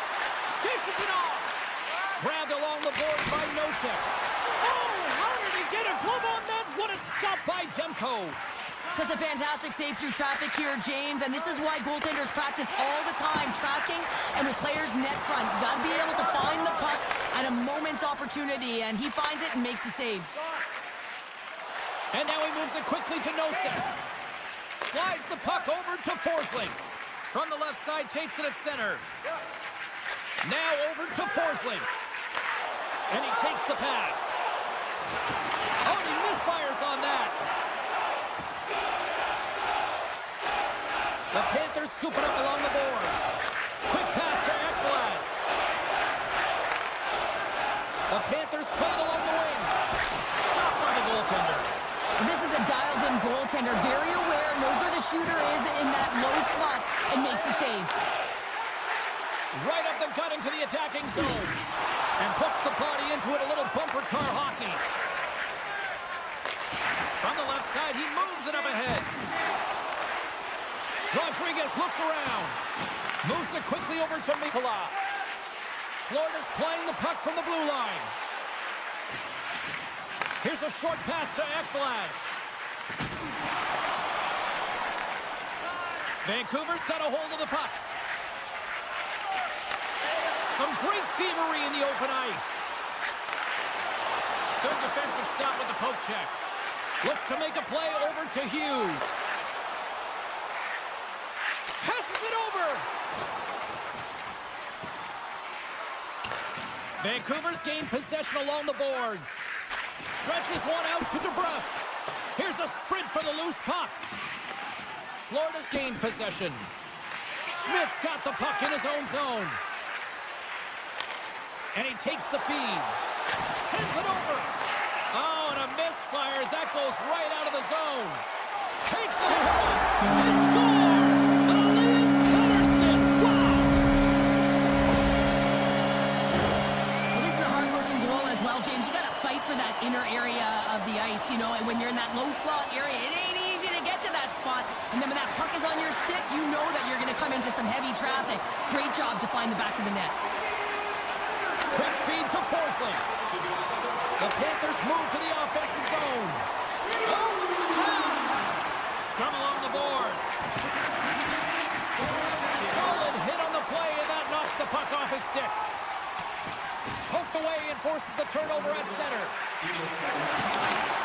A: Dishes it off. Grabbed along the boards by Nosek. Oh, how did he get a glove on that? What a stop by Demko.
B: Just a fantastic save through traffic here, James, and this is why goaltenders practice all the time, tracking and with players net front. You got to be able to find the puck at a moment's opportunity, and he finds it and makes the save.
A: And now he moves it quickly to Nosek. Slides the puck over to Forsling. From the left side, takes it at center. Now over to Forsling. And he takes the pass. Oh, and he misfires on that. The Panthers scoop it up along the boards. Quick pass to Ekblad. The Panthers play it along the wing. Stopped by the goaltender.
B: This is a dialed-in goaltender, very aware, knows where the shooter is in that low slot, and makes the save.
A: Right up the gut into the attacking zone. And puts the body into it, a little bumper car hockey. From the left side, he moves it up ahead. Rodriguez looks around. Moves it quickly over to Mikula. Florida's playing the puck from the blue line. Here's a short pass to Ekblad. Vancouver's got a hold of the puck. Some great thievery in the open ice. Good defensive stop with the poke check. Looks to make a play over to Hughes. Passes it over. Vancouver's gained possession along the boards. Stretches one out to DeBrusque. Here's a sprint for the loose puck. Florida's gained possession. Schmidt's got the puck in his own zone. And he takes the feed. Sends it over. Oh, and a misfire as that goes right out of the zone. Takes it. He scores! Elias Pettersson. Wow!
B: Well, this is a hard-working goal as well, James. You got to fight for that inner area of the ice, you know, and when you're in that low slot area, it ain't easy to get to that spot. And then when that puck is on your stick, you know that you're going to come into some heavy traffic. Great job to find the back of the net.
A: Quick feed to Forsling. The Panthers move to the offensive zone. Oh, look at the pass. Scrum along the boards. Solid hit on the play, and that knocks the puck off his stick. Poked away and forces the turnover at center.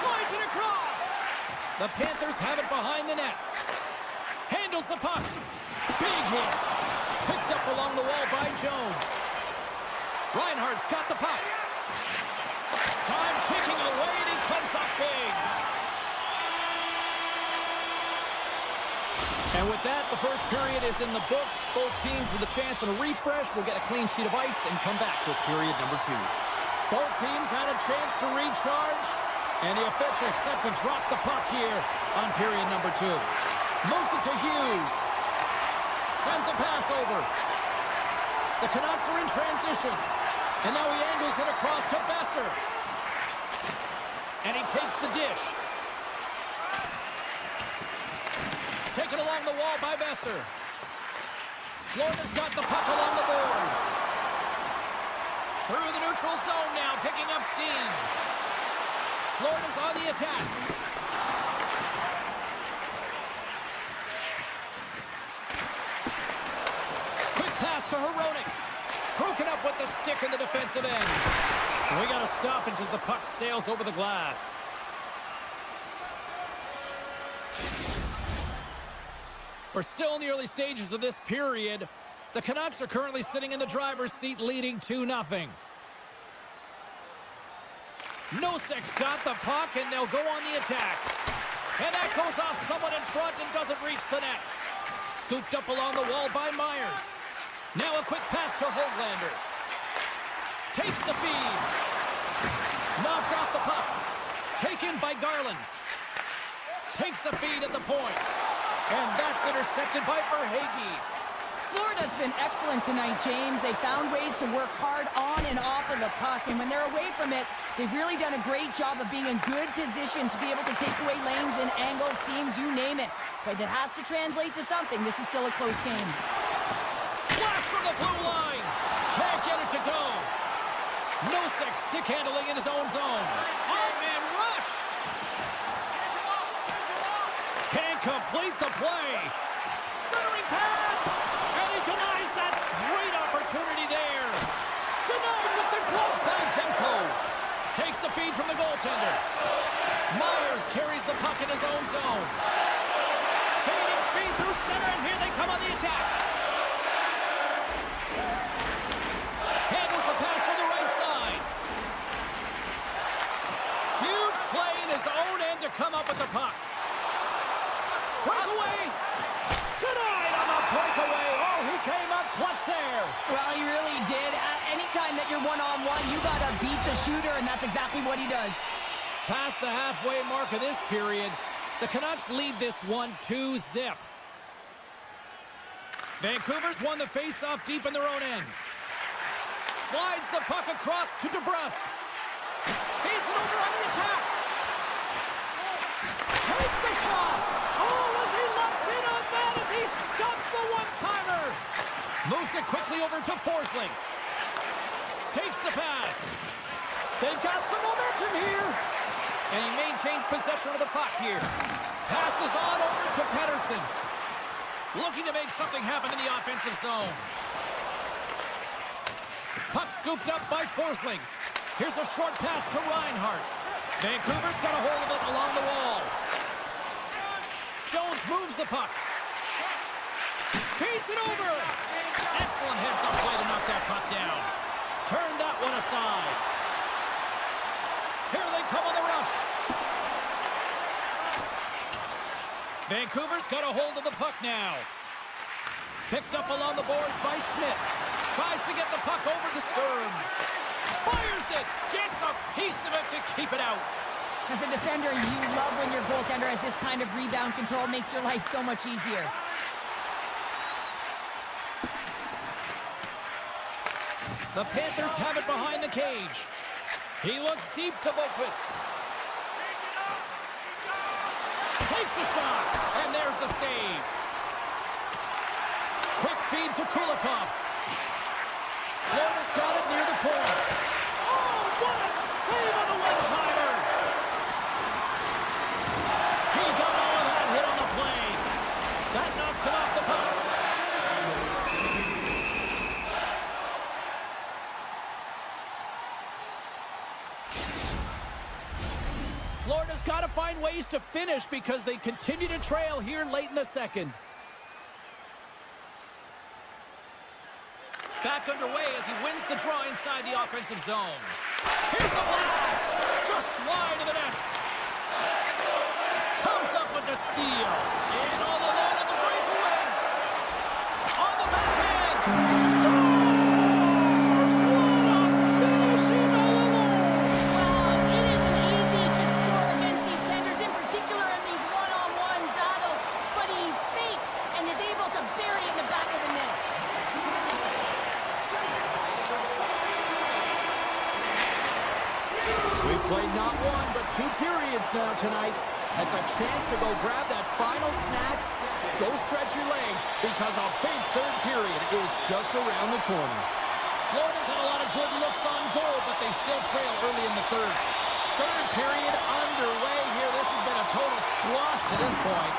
A: Slides it across. The Panthers have it behind the net. Handles the puck. Big hit. Picked up along the wall by Jones. Reinhart's got the puck. Time ticking away, and he comes up big. And with that, the first period is in the books. Both teams with a chance and a refresh will get a clean sheet of ice and come back to period number 2. Both teams had a chance to recharge, and the officials set to drop the puck here on period number 2. Moves it to Hughes. Sends a pass over. The Canucks are in transition. And now he angles it across to Besser. And he takes the dish. Taken along the wall by Besser. Florida's got the puck along the boards. Through the neutral zone now, picking up steam. Florida's on the attack. Quick pass to Hronek. Broken up with the stick in the defensive end. We got a stoppage as the puck sails over the glass. We're still in the early stages of this period. The Canucks are currently sitting in the driver's seat, leading 2-0. Nosek's got the puck, and they'll go on the attack. And that goes off someone in front and doesn't reach the net. Scooped up along the wall by Myers. Now a quick pass to Höglander. Takes the feed. Knocked off the puck. Taken by Garland. Takes the feed at the point. And that's intercepted by Verhaeghe.
B: Florida's been excellent tonight, James. They found ways to work hard on and off of the puck. And when they're away from it, they've really done a great job of being in good position to be able to take away lanes and angles, seams, you name it. But it has to translate to something. This is still a close game.
A: Flash from the blue line. Can't get it to go. Nosek stick handling in his own zone. Oh-man rush. Can't complete the play. Centering pass. And he denies that great opportunity there. Denied with the glove by Demko. Takes the feed from the goaltender. Myers carries the puck in his own zone. Gaining speed through center, and here they come on the attack. Handles the pass from the right side. Huge play in his own end to come up with the puck. Breakaway. Denied on the breakaway. Oh, he came up clutch there.
B: Well, he really did. Anytime that you're one-on-one, you got to beat the shooter, and that's exactly what he does.
A: Past the halfway mark of this period, the Canucks lead this one 2-0. Vancouver's won the face-off deep in their own end. Slides the puck across to DeBrusque. Feeds it over on the attack. Takes the shot. Oh, was he locked in on that as he stops the one-timer. Moves it quickly over to Forsling. Takes the pass. They've got some momentum here. And he maintains possession of the puck here. Passes on over to Pettersson. Looking to make something happen in the offensive zone. Puck scooped up by Forsling. Here's a short pass to Reinhart. Vancouver's got a hold of it along the wall. Jones moves the puck. Feeds it over. Excellent heads-up play to knock that puck down. Turn that one aside. Here they come on the rush. Vancouver's got a hold of the puck now. Picked up along the boards by Schmidt. Tries to get the puck over to Sturm. Fires it. Gets a piece of it to keep it out.
B: As a defender, you love when your goaltender has this kind of rebound control. Makes your life so much easier.
A: The Panthers have it behind the cage. He looks deep to Boqvist. Takes a shot, and there's the save. Quick feed to Kulikov. Florida's got it near the point. Oh, what a save on the one-timer! He got all of that hit on the play. That knocks it off the puck. Florida's got to find ways to finish because they continue to trail here late in the second. Back underway as he wins the draw inside the offensive zone. Here's a blast! Just wide of the net. Comes up with the steal. And all alone at the breakaway. They've played not one, but 2 periods now tonight. It's a chance to go grab that final snack. Go stretch your legs, because a big third period is just around the corner. Florida's had a lot of good looks on goal, but they still trail early in the third. Third period underway here. This has been a total squash to this point.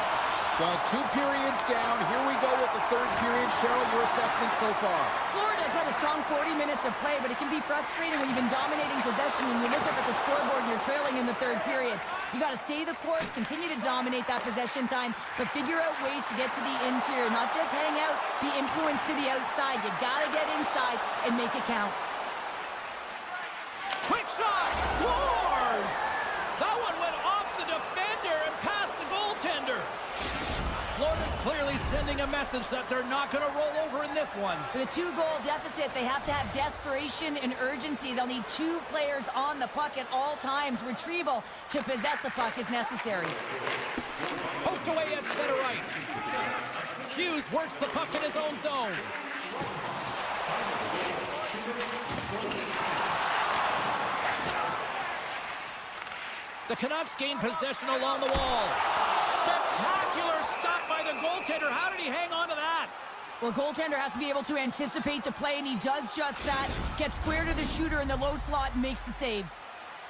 A: Well, 2 periods down. Here we go with the third period. Cheryl, your assessment so far?
B: Florida's had a strong 40 minutes of play, but it can be frustrating when you've been dominating possession and you look up at the scoreboard and you're trailing in the third period. You got to stay the course, continue to dominate that possession time, but figure out ways to get to the interior, not just hang out, be influenced to the outside. You got to get inside and make it count.
A: Quick shot! Scores! That one went off the defender and past the goaltender. Florida's clearly sending a message that they're not going to roll over in this one.
B: With a 2-goal deficit, they have to have desperation and urgency. They'll need 2 players on the puck at all times. Retrieval to possess the puck is necessary.
A: Poked away at center ice. Hughes works the puck in his own zone. The Canucks gain possession along the wall. Spectacular stop by the goaltender. How did he hang on to that?
B: Well, goaltender has to be able to anticipate the play, and he does just that. Gets square to the shooter in the low slot and makes the save.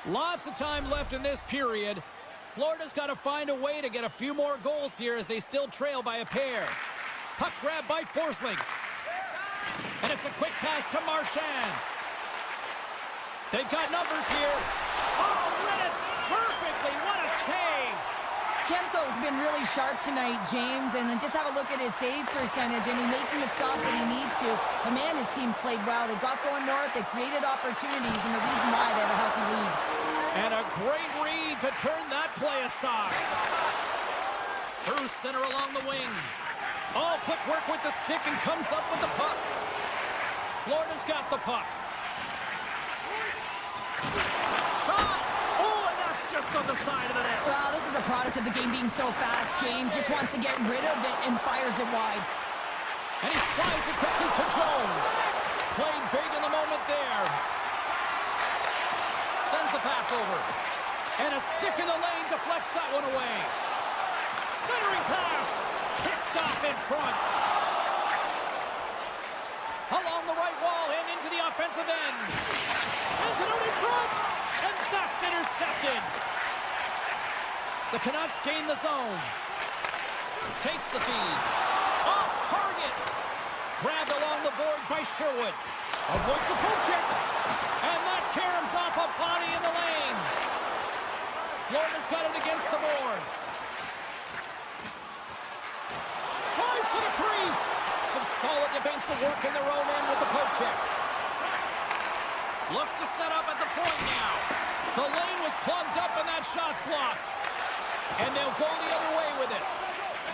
A: Lots of time left in this period. Florida's got to find a way to get a few more goals here as they still trail by a pair. Puck grab by Forsling. And it's a quick pass to Marchand. They've got numbers here. Oh, read it perfectly. What a save.
B: Demko's been really sharp tonight, James, and then just have a look at his save percentage, and he's making the stops that he needs to. The man, his team's played well. They've got going north. They've created opportunities, and the reason why they have a healthy lead.
A: And a great read to turn that play aside. Through center along the wing. All quick work with the stick and comes up with the puck. Florida's got the puck. Shot! Oh, and that's just on the side of the net.
B: Well, this is a product of the game being so fast. James just wants to get rid of it and fires it wide.
A: And he slides it quickly to Jones. Played big in the moment there. Sends the pass over. And a stick in the lane deflects that one away. Centering pass. Kicked off in front. Along the right wall and into the offensive end. Sends it out in front. And that's intercepted. The Canucks gain the zone. Takes the feed. Off target. Grabbed along the boards by Sherwood. Avoids the poke check. And that caroms off a body in the lane. Florida's got it against the boards. Drives to the crease. Some solid defensive work in their own end with the poke check. Looks to set up at the point now. The lane was plugged up and that shot's blocked. And they'll go the other way with it.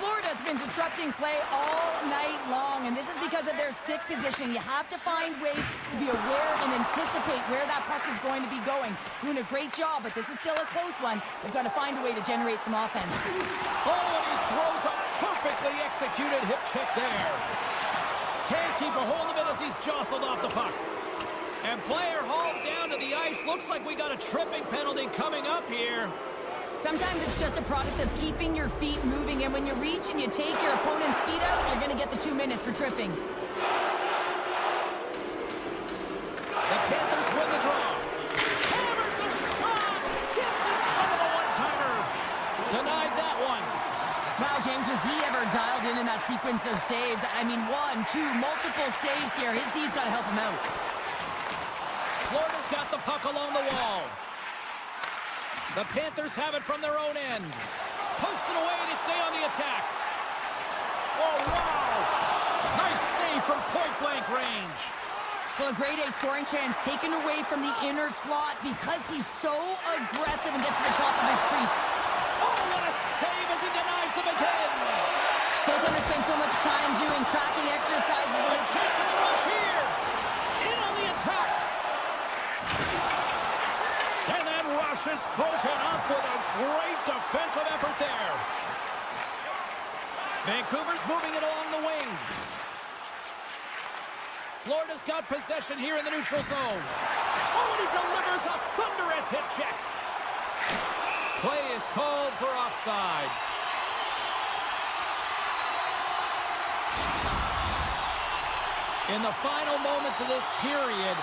B: Florida's been disrupting play all night long, and this is because of their stick position. You have to find ways to be aware and anticipate where that puck is going to be going. Doing a great job, but this is still a close one. They've got to find a way to generate some offense.
A: Oh, and he throws a perfectly executed hip check there. Can't keep a hold of it as he's jostled off the puck. And player hauled down to the ice. Looks like we got a tripping penalty coming up here.
B: Sometimes it's just a product of keeping your feet moving, and when you reach and you take your opponent's feet out, you're going to get the 2 minutes for tripping.
A: The Panthers win the draw. Hammers the shot. Gets in front of the one-timer. Denied that one.
B: Wow, James, was he ever dialed in that sequence of saves? I mean, 1, 2, multiple saves here. His D's got to help him out.
A: Florida's got the puck along the wall. The Panthers have it from their own end. Posting away to stay on the attack. Oh, wow! Nice save from point-blank range.
B: Well, a grade A scoring chance taken away from the inner slot because he's so aggressive and gets to the top of his crease.
A: Oh, what a save as he denies them again.
B: Goaltender spent so much time doing tracking exercises.
A: A chance in the rush here. In on the attack. And that rush is broken up with a great defensive effort there. Vancouver's moving it along the wing. Florida's got possession here in the neutral zone. Oh, and he delivers a thunderous hit check. for offside. In the final moments of this period,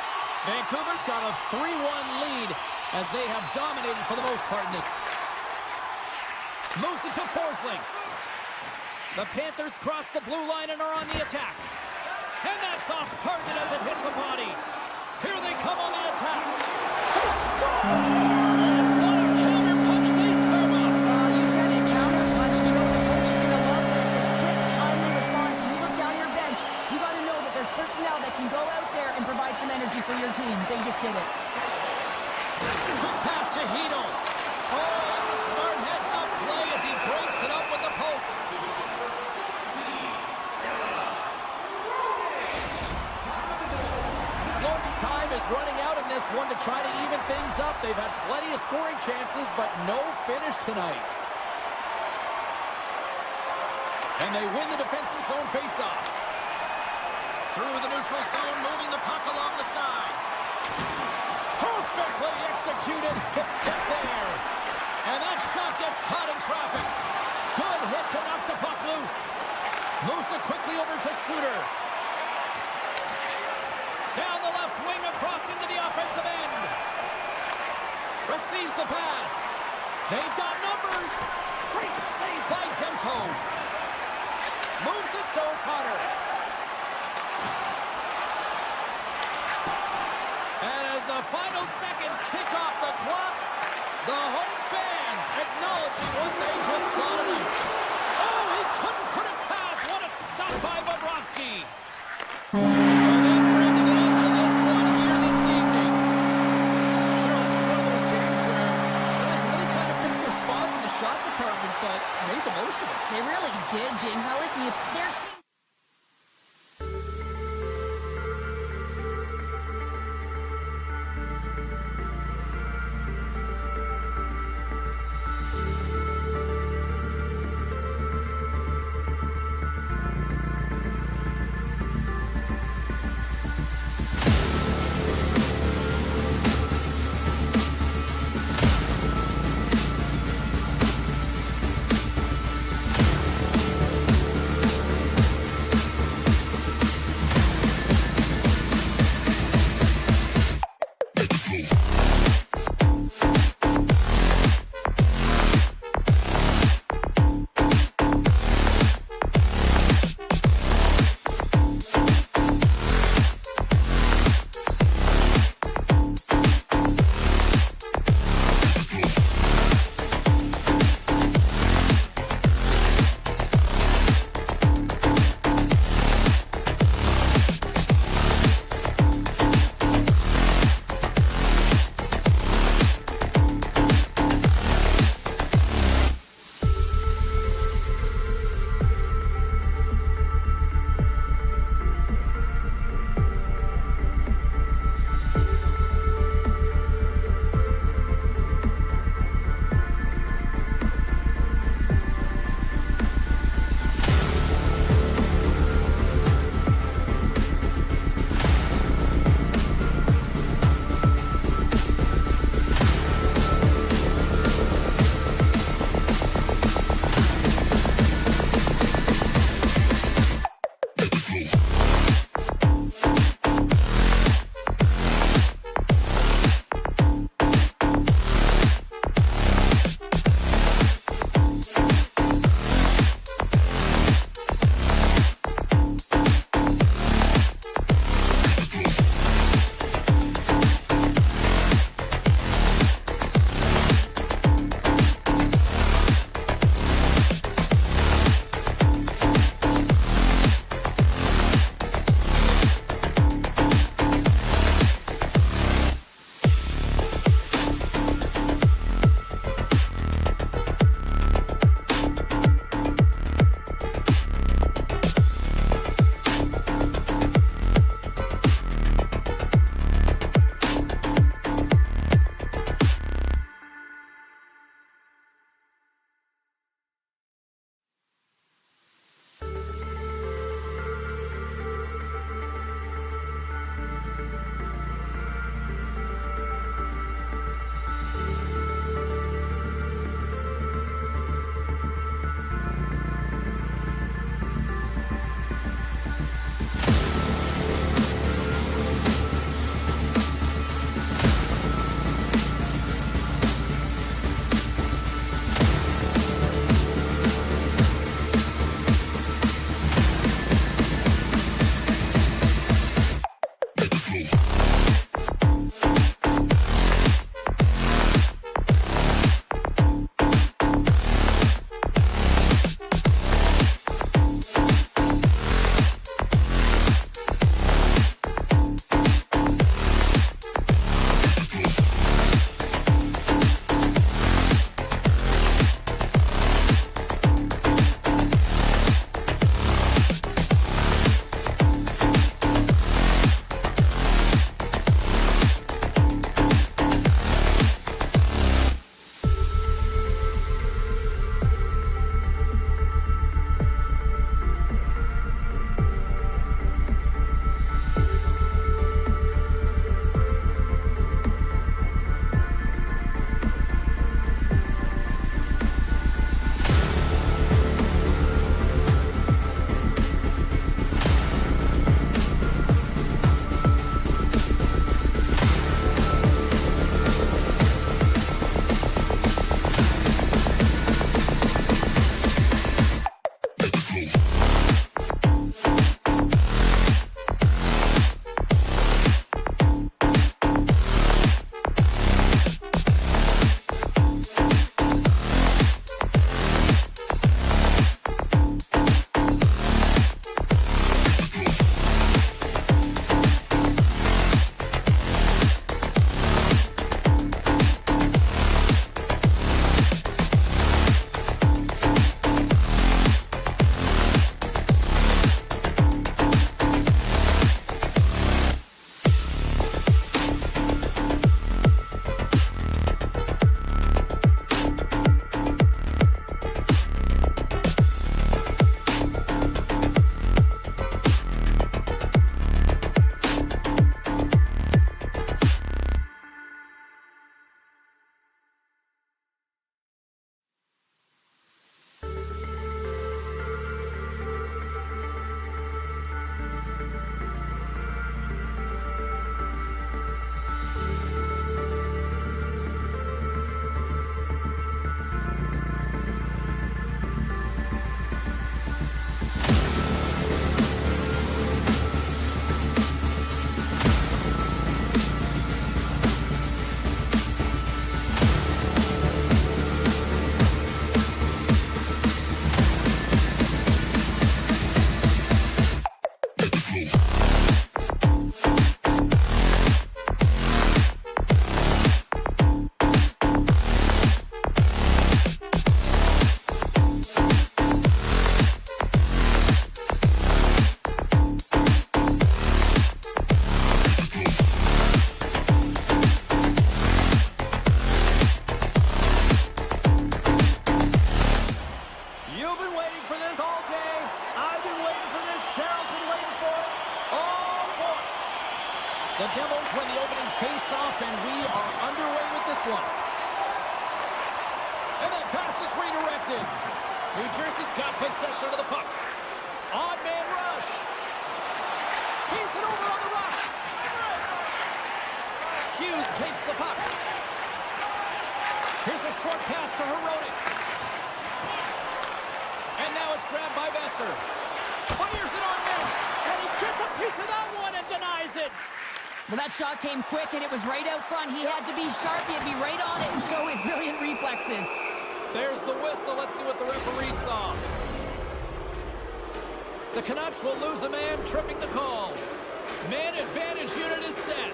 A: Vancouver's got a 3-1 lead as they have dominated for the most part in this. Moves it to Forsling. The Panthers cross the blue line and are on the attack. And that's off target as it hits a body. Here they come on the attack. They score! And what a counter punch they serve up.
B: You said it, counter punch. You know the coach is going to love this quick, timely response. When you look down your bench, you got to know that there's personnel that can go out there and provide some energy for your team. They just did it.
A: Quick pass to Hedel. Oh, that's a smart heads-up play as he breaks it up with the poke. Florida's time is running out in this one to try to even things up. They've had plenty of scoring chances, but no finish tonight. And they win the defensive zone faceoff. Through the neutral zone, moving the puck along the side. Perfectly executed. Hit there. And that shot gets caught in traffic. Good hit to knock the puck loose. Moves it quickly over to Suter. Down the left wing across into the offensive end. Receives the pass. They've got numbers. Great save by Demko. Moves it to O'Connor. And as the final seconds tick off the clock, the home fans acknowledging what they just saw tonight. Oh, he couldn't put it past. What a stop by Bobrovsky. And that brings it into this one here this evening. Sure, this is one of those games where they really kind of picked their spots in the shot department, but made the most of it.
B: They really did, James. Now listen, there's teams
A: And that pass is redirected. New Jersey's got possession of the puck. Odd man rush. Feeds it over on the rush. Hughes takes the puck. Here's a short pass to Herodic. And now it's grabbed by Besser. Fires it on net. And he gets a piece of that one and denies it.
B: Well, that shot came quick, and it was right out front. He had to be sharp. He had to be right on it and show his brilliant reflexes.
A: There's the whistle. Let's see what the referee saw. The Canucks will lose a man, tripping the call. Man advantage unit is set.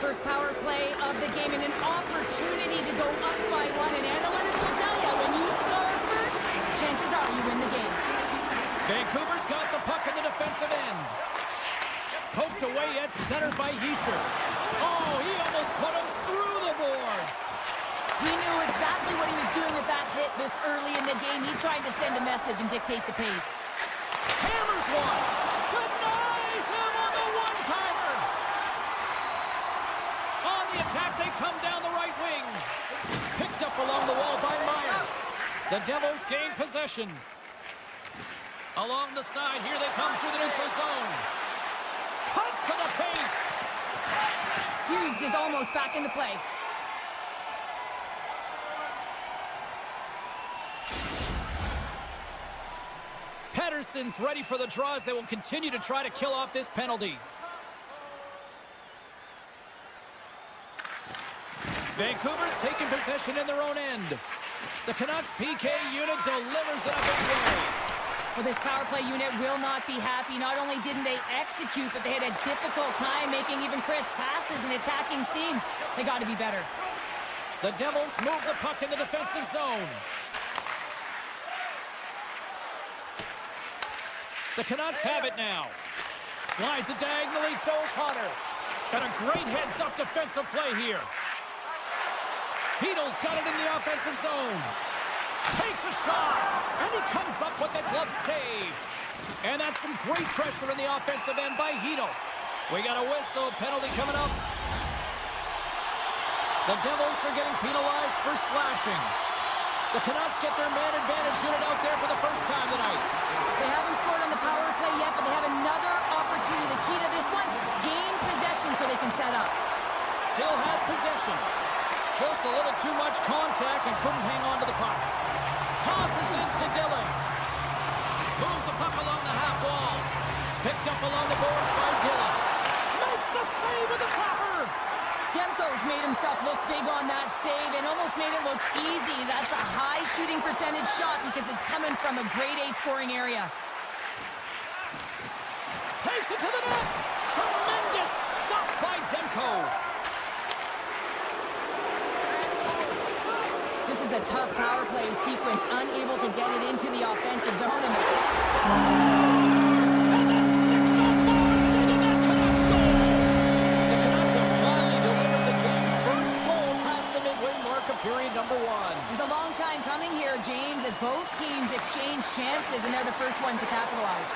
B: First power play of the game and an opportunity to go up by one. And analytics will tell you, when you score first, chances are you win the game.
A: Vancouver's got the puck in the defensive end. Poked away at center by Hischier. Oh, he almost put him through the boards.
B: He knew exactly what he was doing with that hit this early in the game. He's trying to send a message and dictate the pace.
A: Hammers one. Denies him on the one-timer. On the attack, they come down the right wing. Picked up along the wall by Myers. The Devils gain possession. Along the side, here they come through the neutral zone. Cuts to the paint.
B: Hughes is almost back in the play.
A: Pettersson's ready for the draws. They will continue to try to kill off this penalty. Vancouver's taking possession in their own end. The Canucks PK unit delivers it a big way.
B: Well, this power play unit will not be happy. Not only didn't they execute, but they had a difficult time making even crisp passes and attacking seams. They got to be better.
A: The Devils move the puck in the defensive zone. The Canucks have it now. Slides it diagonally to O'Connor. Got a great heads-up defensive play here. Heedle's got it in the offensive zone. Takes a shot, and he comes up with a glove save. And that's some great pressure in the offensive end by Heedle. We got a whistle, penalty coming up. The Devils are getting penalized for slashing. The Canucks get their man advantage unit out there for the first time tonight.
B: They haven't scored on the power play yet, but they have another opportunity. The key to this one, gain possession so they can set up.
A: Still has possession. Just a little too much contact and couldn't hang on to the puck. Tosses it to Dillon. Moves the puck along the half wall. Picked up along the boards by Dillon. Makes the save with the trapper.
B: Demko's made himself look big on that save and almost made it look easy. That's a high shooting percentage shot because it's coming from a grade A scoring area.
A: Takes it to the net. Tremendous stop by Demko.
B: This is a tough power play sequence, unable to get it into the offensive zone.
A: And the 6-0 is taking that Canucks goal. The Canucks have finally delivered the game's first goal past the midway mark of period number one.
B: It's a long time coming here, James, as both teams exchange chances, and they're the first one to capitalize.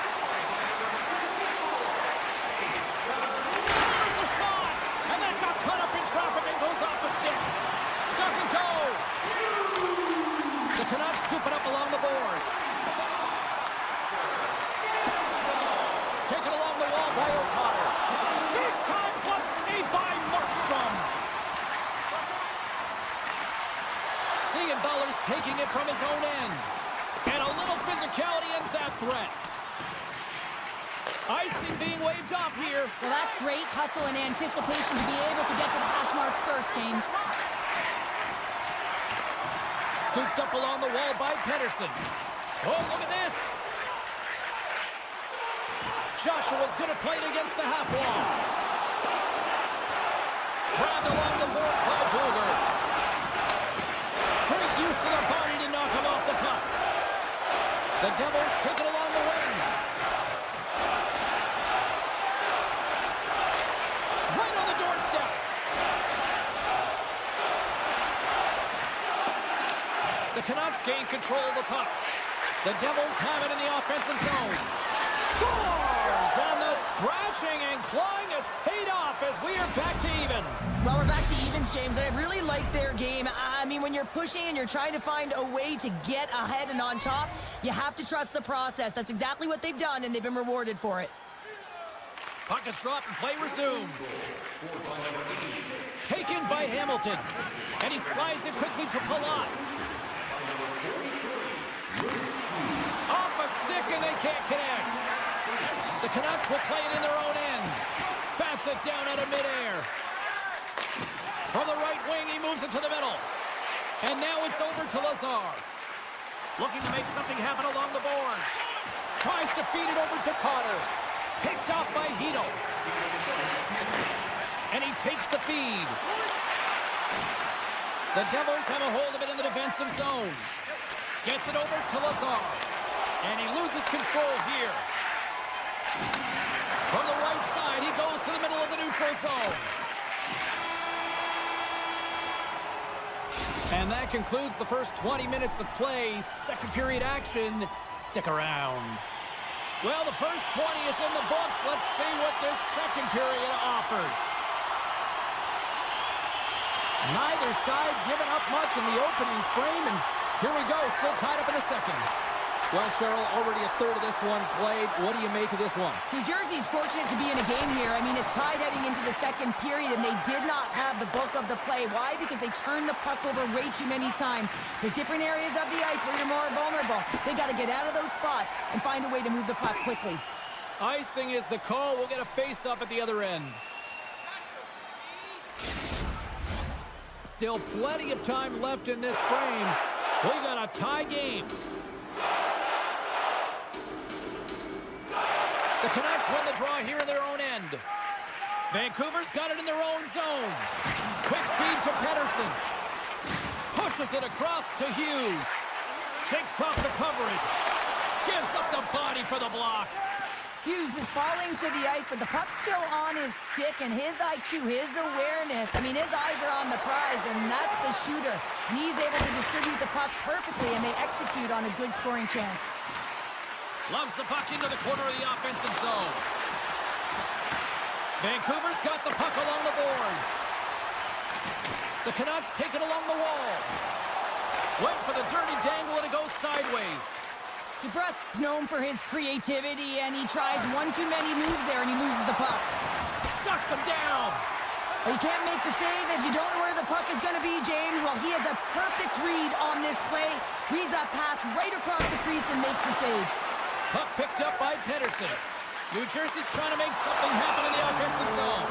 A: There's the shot, and that got caught up in traffic and goes off the stick. Doesn't go. The Canucks scoop it up along the boards. Taken along the wall by O'Connor. Big time glove save by Markstrom. Siegenthaler's taking it from his own end. And a little physicality ends that threat. Icing being waved off here.
B: Well, that's great hustle and anticipation to be able to get to the hash marks first, James.
A: Scooped up along the wall by Pettersson. Oh, look at this. Joshua's going to play it against the half wall. Grabbed along the board by Booger. Great use of the body to knock him off the puck. The Devils take it along the wing. Right on the doorstep. The Canucks gain control of the puck. The Devils have it in the offensive zone. Scores! And the scratching and clawing has paid off as we are back to even.
B: Well, we're back to evens, James. I really like their game. I mean, when you're pushing and you're trying to find a way to get ahead and on top, you have to trust the process. That's exactly what they've done, and they've been rewarded for it.
A: Puck is dropped and play resumes. Taken by Hamilton. And he slides it quickly to Palat. Off a stick and they can't connect. The Canucks will play it in their own end. Bats it down out of midair. From the right wing, he moves it to the middle. And now it's over to Lazar. Looking to make something happen along the boards. Tries to feed it over to Carter. Picked off by Hito. And he takes the feed. The Devils have a hold of it in the defensive zone. Gets it over to Lazar. And he loses control here. From the right side, he goes to the middle of the neutral zone. And that concludes the first 20 minutes of play. Second period action. Stick around. Well, the first 20 is in the books. Let's see what this second period offers. Neither side giving up much in the opening frame, and here we go, still tied up in the second. Well, Cheryl, already a third of this one played. What do you make of this one?
B: New Jersey's fortunate to be in a game here. I mean, it's tied heading into the second period, and they did not have the bulk of the play. Why? Because they turned the puck over way too many times. There's different areas of the ice where you're more vulnerable. They got to get out of those spots and find a way to move the puck quickly.
A: Icing is the call. We'll get a face-up at the other end. Still plenty of time left in this frame. We got a tie game. The Canucks win the draw here in their own end. Vancouver's got it in their own zone. Quick feed to Pettersson. Pushes it across to Hughes. Shakes off the coverage. Gives up the body for the block.
B: Hughes is falling to the ice, but the puck's still on his stick, and his IQ, his awareness, I mean, his eyes are on the prize, and that's the shooter. And he's able to distribute the puck perfectly, and they execute on a good scoring chance.
A: Loves the puck into the corner of the offensive zone. Vancouver's got the puck along the boards. The Canucks take it along the wall. Went for the dirty dangle, and it goes sideways.
B: DeBrusk's known for his creativity, and he tries one too many moves there, and he loses the puck.
A: Shuts him down.
B: Well, you can't make the save if you don't know where the puck is going to be, James. Well, he has a perfect read on this play. Reads that pass right across the crease and makes the save.
A: Puck picked up by Pettersson. New Jersey's trying to make something happen in the offensive zone.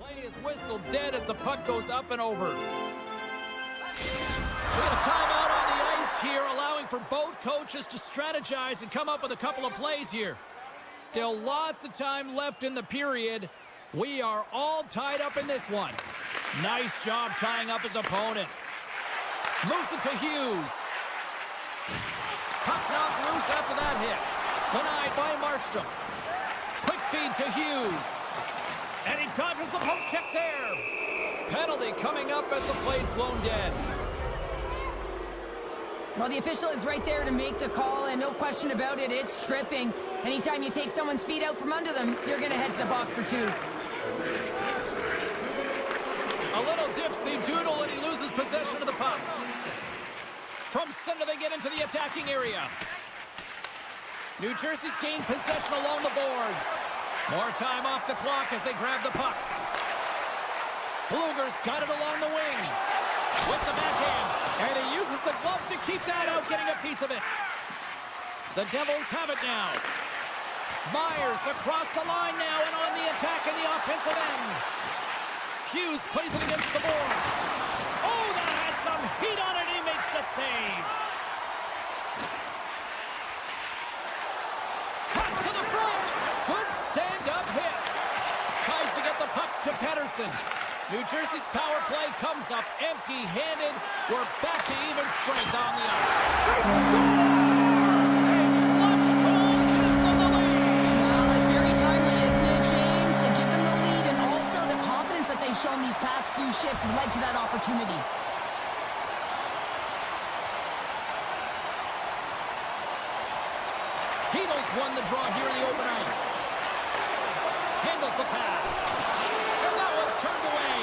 A: Play is whistled dead as the puck goes up and over. We got a timeout on the ice here, allowing for both coaches to strategize and come up with a couple of plays here. Still lots of time left in the period. We are all tied up in this one. Nice job tying up his opponent. Moves it to Hughes. Puck knocked loose after that hit. Denied by Markstrom. Quick feed to Hughes. And he dodges the poke check there. Penalty coming up as the play's blown dead.
B: Well, the official is right there to make the call, and no question about it, it's tripping. Anytime you take someone's feet out from under them, you're going to head to the box for two.
A: A little dipsy doodle, and he loses possession of the puck. From center, they get into the attacking area. New Jersey's gained possession along the boards. More time off the clock as they grab the puck. Bluger's got it along the wing. With the backhand, and he uses the glove to keep that out, getting a piece of it. The Devils have it now. Myers across the line now and on the attack in the offensive end. Hughes plays it against the boards. Oh, that has some heat on it. He makes the save. Cuts to the front. Good stand-up hit. Tries to get the puck to Pettersson. New Jersey's power play comes up empty-handed. We're back to even strength on the ice. Great score! A clutch goal gives them the lead.
B: Well, that's very timely, isn't it, James? To give them the lead, and also the confidence that they've shown these past few shifts led to that opportunity.
A: won the draw here in the open ice. Handles the pass. And that one's turned away.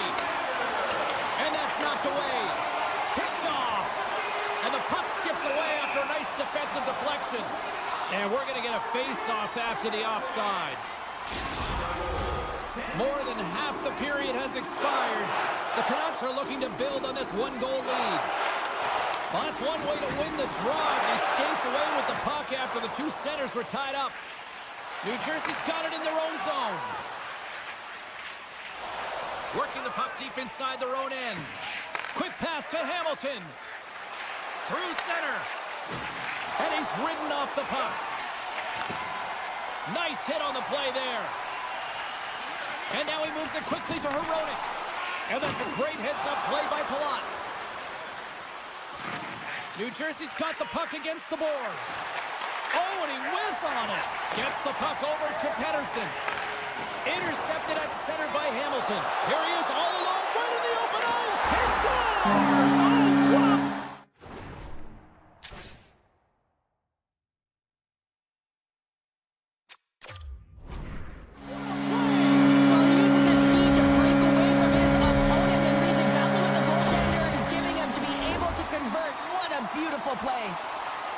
A: And that's knocked away. Picked off. And the puck skips away after a nice defensive deflection. And we're going to get a face-off after the offside. More than half the period has expired. The Canucks are looking to build on this one-goal lead. Well, that's one way to win the draw as he skates away with the puck after the two centers were tied up. New Jersey's got it in their own zone. Working the puck deep inside their own end. Quick pass to Hamilton. Through center. And he's ridden off the puck. Nice hit on the play there. And now he moves it quickly to Hronek. And that's a great heads-up play by Palat. New Jersey's got the puck against the boards. Oh, and he whiffs on it. Gets the puck over to Pettersson. Intercepted at center by Hamilton. Here he is all alone right in the open ice. He scores! Oh, wow!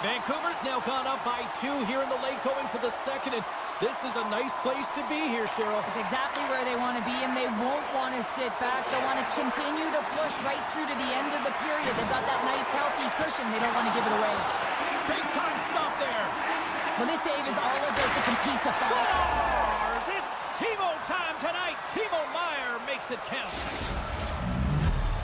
A: Vancouver's now gone up by 2 here in the late going to the second, and this is a nice place to be here, Cheryl.
B: It's exactly where they want to be, and they won't want to sit back. They'll want to continue to push right through to the end of the period. They've got that nice, healthy cushion. They don't want to give it away.
A: Big time stop there.
B: Well, this save is all about to compete to fight.
A: Scores! It's Timo time tonight. Timo Meier makes it count.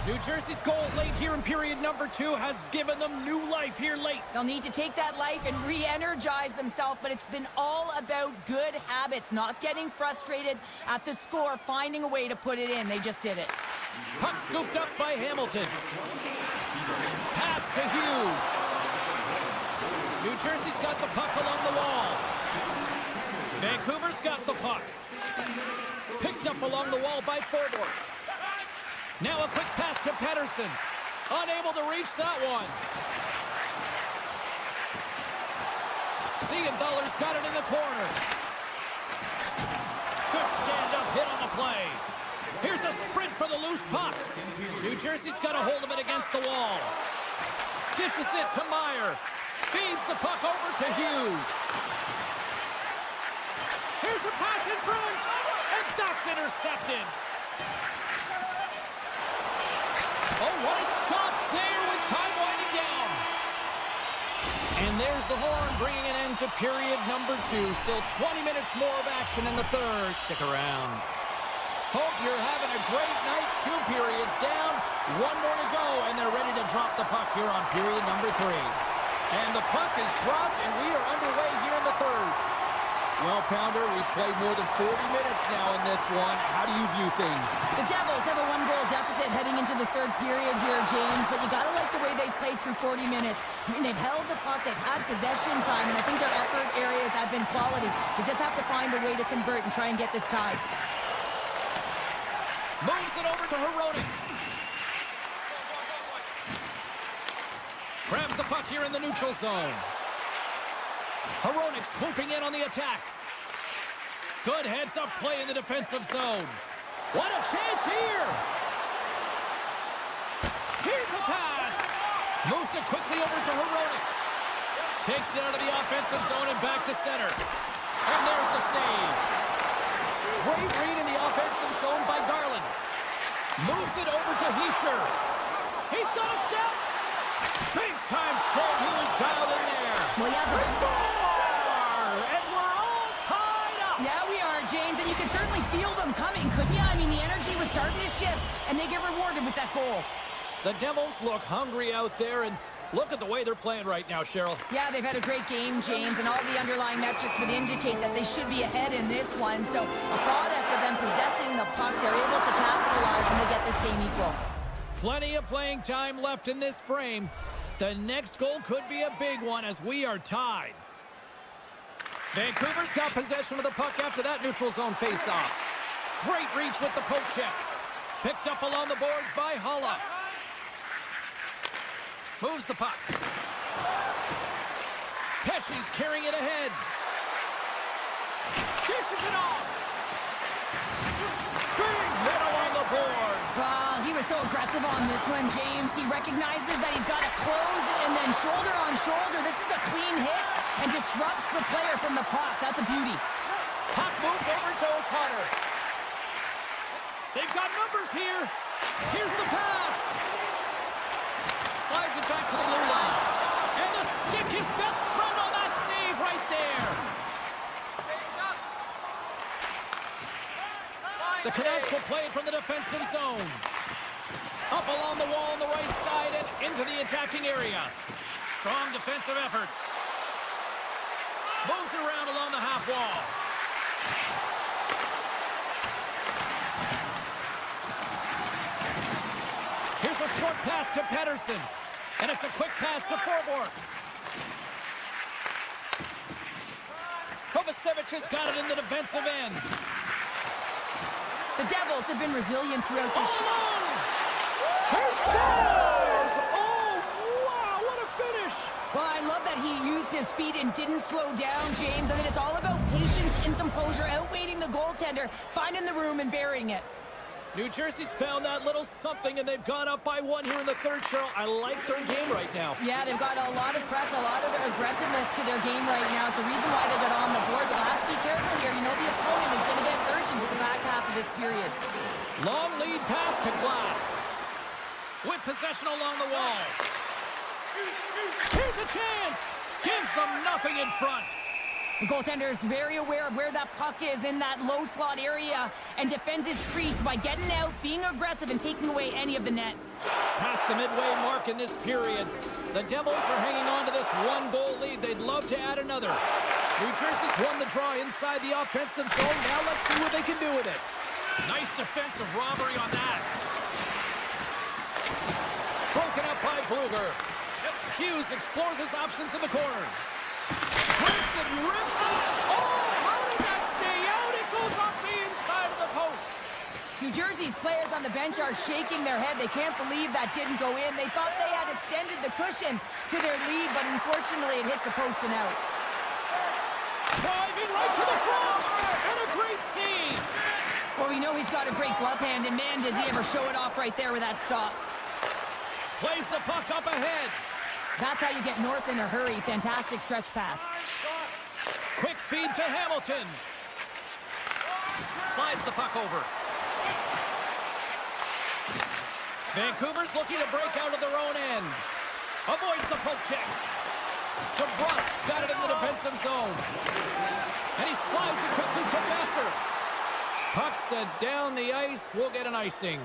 A: New Jersey's goal late here in period number 2 has given them new life here late.
B: They'll need to take that life and re-energize themselves, but it's been all about good habits, not getting frustrated at the score, finding a way to put it in. They just did it.
A: Puck scooped up by Hamilton. Pass to Hughes. New Jersey's got the puck along the wall. Vancouver's got the puck. Picked up along the wall by Forbort. Now a quick pass to Pettersson. Unable to reach that one. Siegenthaler's got it in the corner. Good stand-up hit on the play. Here's a sprint for the loose puck. New Jersey's got a hold of it against the wall. Dishes it to Meier. Feeds the puck over to Hughes. Here's a pass in front. And that's intercepted. Oh, what a stop there with time winding down. And there's the horn bringing an end to period number 2. Still 20 minutes more of action in the third. Stick around. Hope you're having a great night. 2 periods down. 1 more to go, and they're ready to drop the puck here on period number 3. And the puck is dropped, and we are underway here in the third. Well, Pounder, we've played more than 40 minutes now in this one. How do you view things?
B: The Devils have a 1-goal deficit heading into the third period here, James, but you got to like the way they played through 40 minutes. I mean, they've held the puck, they've had possession time, and I think their effort areas have been quality. They just have to find a way to convert and try and get this tied.
A: Moves it over to Hronek. Grabs the puck here in the neutral zone. Hronek swooping in on the attack. Good heads-up play in the defensive zone. What a chance here! Here's a pass. Moves it quickly over to Hronek. Takes it out of the offensive zone and back to center. And there's the save. Great read in the offensive zone by Garland. Moves it over to Hischier. He's got a step. Big time save. He was dialed in there.
B: Well, he has a
A: score! And we're all tied up.
B: Yeah, we are, James, and you can certainly feel them coming, couldn't you? I mean, the energy was starting to shift, and they get rewarded with that goal.
A: The Devils look hungry out there, and look at the way they're playing right now, Cheryl.
B: Yeah, they've had a great game, James, and all the underlying metrics would indicate that they should be ahead in this one. So a product of them possessing the puck, they're able to capitalize, and they get this game equal.
A: Plenty of playing time left in this frame. The next goal could be a big one as we are tied. Vancouver's got possession of the puck after that neutral zone faceoff. Great reach with the poke check. Picked up along the boards by Haula. Moves the puck. Pesci's carrying it ahead. Dishes it off. Big hit along the board.
B: He was so aggressive on this one, James. He recognizes that he's got to close and then shoulder on shoulder. This is a clean hit and disrupts the player from the puck. That's a beauty.
A: Puck moved over to O'Connor. They've got numbers here. Here's the pass. Slides it back to the blue line. And the stick, his best friend on that save right there. The Canucks will play it from the defensive zone. Up along the wall on the right side and into the attacking area. Strong defensive effort. Moves it around along the half wall. Here's a short pass to Pettersson. And it's a quick pass to Forborg. Kovacevic has got it in the defensive end.
B: The Devils have been resilient throughout this.
A: All alone! He scores! Oh, wow, what a finish!
B: Well, I love that he used his speed and didn't slow down, James. I mean, it's all about patience and composure, outweighing the goaltender, finding the room and burying it.
A: New Jersey's found that little something, and they've gone up by one here in the third, Cheryl. I like their game right now.
B: Yeah, they've got a lot of press, a lot of aggressiveness to their game right now. It's a reason why they got on the board, but they'll have to be careful here. You know the opponent is going to get urgent at the back half of this period.
A: Long lead pass to Glass. With possession along the wall. Here's a chance. Gives them nothing in front.
B: The goaltender is very aware of where that puck is in that low slot area and defends his crease by getting out, being aggressive, and taking away any of the net.
A: Past the midway mark in this period. The Devils are hanging on to this one-goal lead. They'd love to add another. New Jersey's won the draw inside the offensive zone. Now let's see what they can do with it. Nice defensive robbery on that. Broken up by Bluger. Hughes explores his options in the corner. Rips it, rips it. Oh, how did that stay out? It goes off the inside of the post.
B: New Jersey's players on the bench are shaking their head. They can't believe that didn't go in. They thought they had extended the cushion to their lead, but unfortunately it hits the post and out.
A: Driving right to the front. And a great save.
B: Well, we know he's got a great glove hand, and man, does he ever show it off right there with that stop.
A: Plays the puck up ahead.
B: That's how you get north in a hurry. Fantastic stretch pass.
A: Quick feed to Hamilton. Slides the puck over. Vancouver's looking to break out of their own end. Avoids the poke check. DeBrusk's got it in the defensive zone. And he slides it quickly to Besser. Puck sent down the ice. We'll get an icing.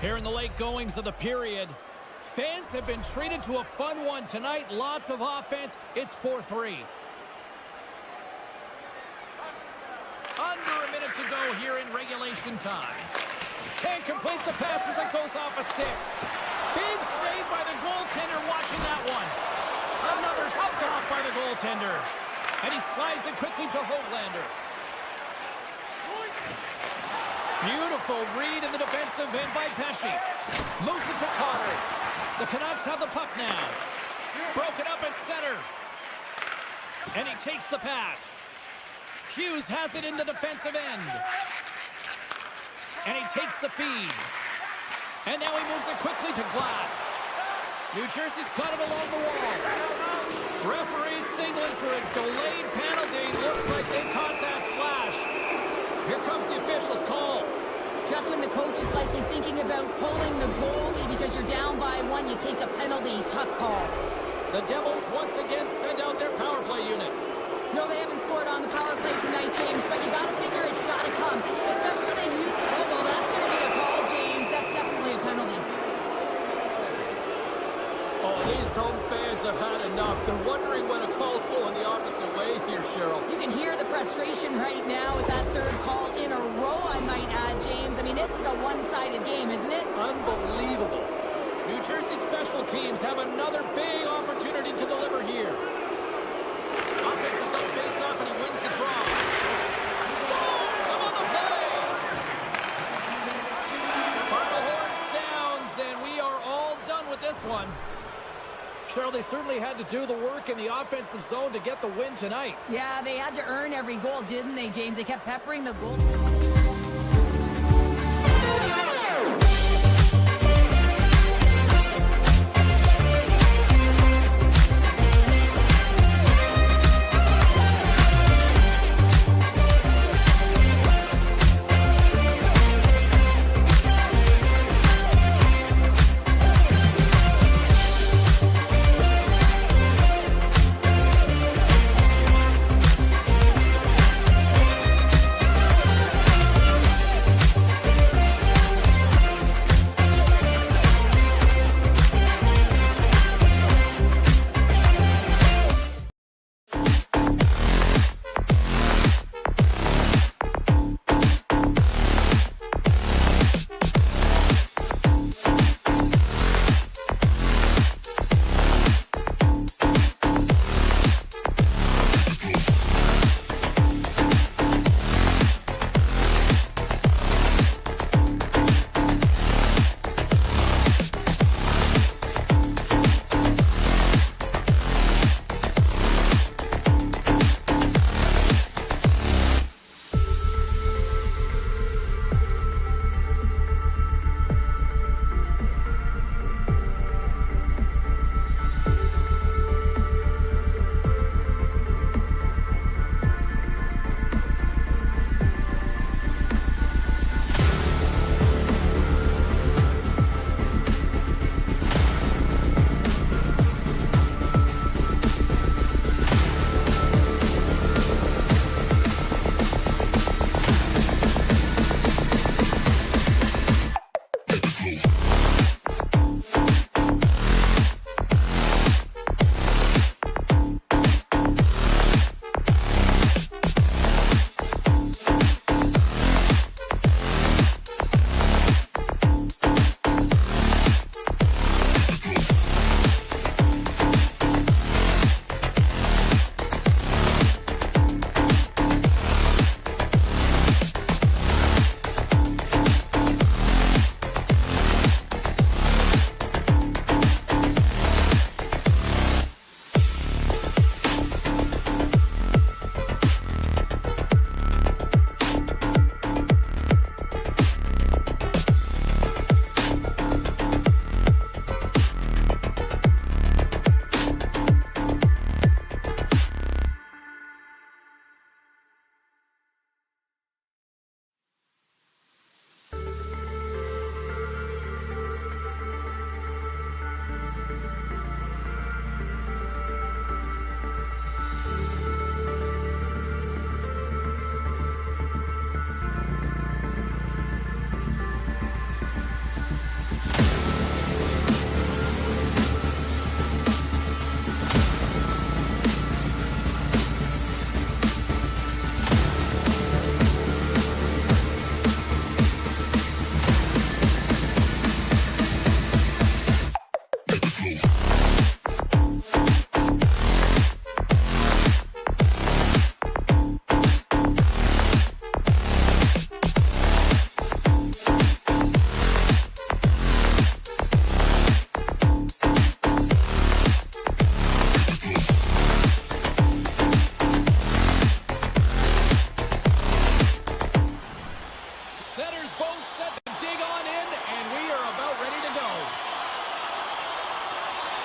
A: Here in the late goings of the period, fans have been treated to a fun one tonight. Lots of offense. It's 4-3. Under a minute to go here in regulation time. Can't complete the pass as it goes off a stick. Big save by the goaltender watching that one. Another stop by the goaltender. And he slides it quickly to Hoglander. Beautiful read in the defensive end by Pesce. Moves it to Carter. The Canucks have the puck now. Broken up at center. And he takes the pass. Hughes has it in the defensive end. And he takes the feed. And now he moves it quickly to Glass. New Jersey's got it along the wall. Referee signaling for a delayed penalty. Looks like they caught that slash. Here comes the official's call.
B: Just when the coach is likely thinking about pulling the goalie because you're down by one, you take a penalty. Tough call.
A: The Devils once again send out their power play unit.
B: No, they haven't scored on the power play tonight, James, but you got to figure it's got to come. Especially when you... Oh, well, that's going to be a call, James. That's definitely a penalty.
A: Oh, these home fans have had enough. They're wondering when a call's going the opposite way here, Cheryl.
B: You can hear the frustration right now with that third call in a row, I might add, James. I mean, this is a one-sided game, isn't it?
A: Unbelievable. New Jersey special teams have another big opportunity to deliver here. Offense is on face-off, and he wins the draw. Scores him on the play! Final horn sounds, and we are all done with this one. Cheryl, they certainly had to do the work in the offensive zone to get the win tonight.
B: Yeah, they had to earn every goal, didn't they, James? They kept peppering the goal.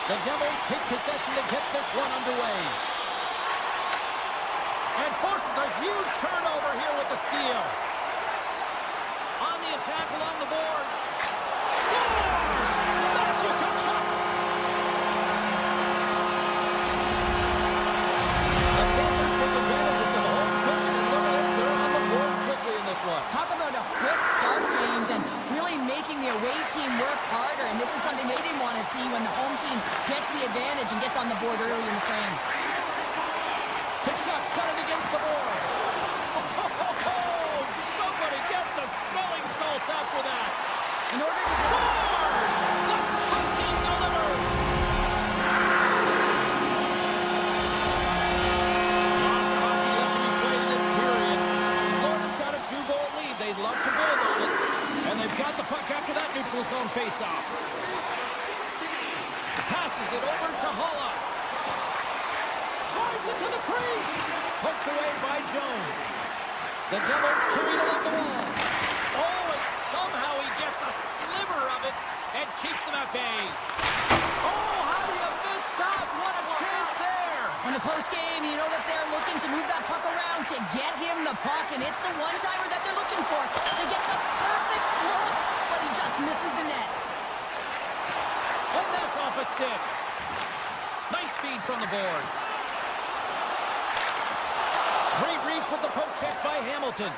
A: The Devils take possession to get this one underway. And forces a huge turnover here with the steal. On the attack along the boards. Scores! Matthew Tkachuk! The Panthers take advantage of some home cooking, and look at this, they're on the board quickly in this one.
B: Talk about a quick start, James, and really making the away team work harder, and this is something they didn't want to see when the home team gets the advantage and gets on the board early in the frame.
A: Tkachuk's got it against the boards. Oh, somebody get the smelling salts after that.
B: In order to
A: Scores! The Captain delivers! Lots of hockey left to be played in this period. Florida's got a 2-goal lead. They'd love to build on it. And they've got the puck after that neutral zone faceoff. Passes it over to Hall. Jones. The Devils carried along the wall. Oh, and somehow he gets a sliver of it and keeps them at bay. Oh, how do you miss that? What a chance there.
B: In a close game, you know that they're looking to move that puck around to get him the puck, and it's the one-timer that they're looking for. They get the perfect look, but he just misses the net.
A: And that's off a stick. Nice feed from the boards. Great reach with the poke check by Hamilton.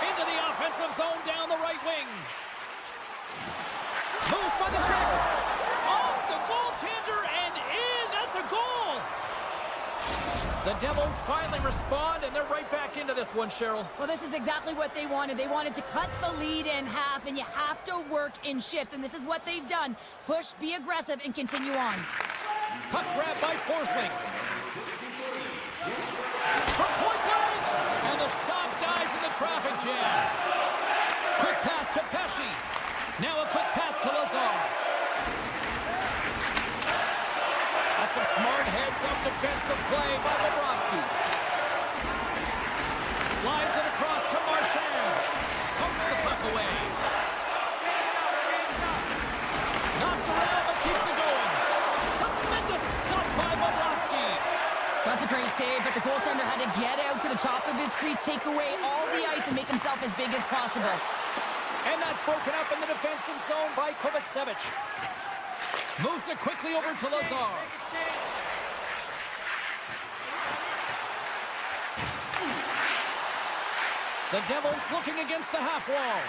A: Into the offensive zone down the right wing. Moves by the check. Off the goaltender and in. That's a goal. The Devils finally respond, and they're right back into this one, Cheryl.
B: Well, this is exactly what they wanted. They wanted to cut the lead in half, and you have to work in shifts, and this is what they've done. Push, be aggressive, and continue on.
A: Puck grab by Forsling. From point blank, and the shot dies in the traffic jam. Quick pass to Pesci. Now a quick pass to Lazar. That's a smart heads-up defensive play by Bobrovsky. Slides it across to Marchand. Pokes the puck away. Knocked around, but keeps it going. Tremendous stop by Bobrovsky.
B: That's a great save, but the goaltender had to get out to the top of his crease, take away all the ice, and make himself as big as possible.
A: And that's broken up in the defensive zone by Kovacevic. Moves it quickly over to Lazar. The Devils looking against the half wall.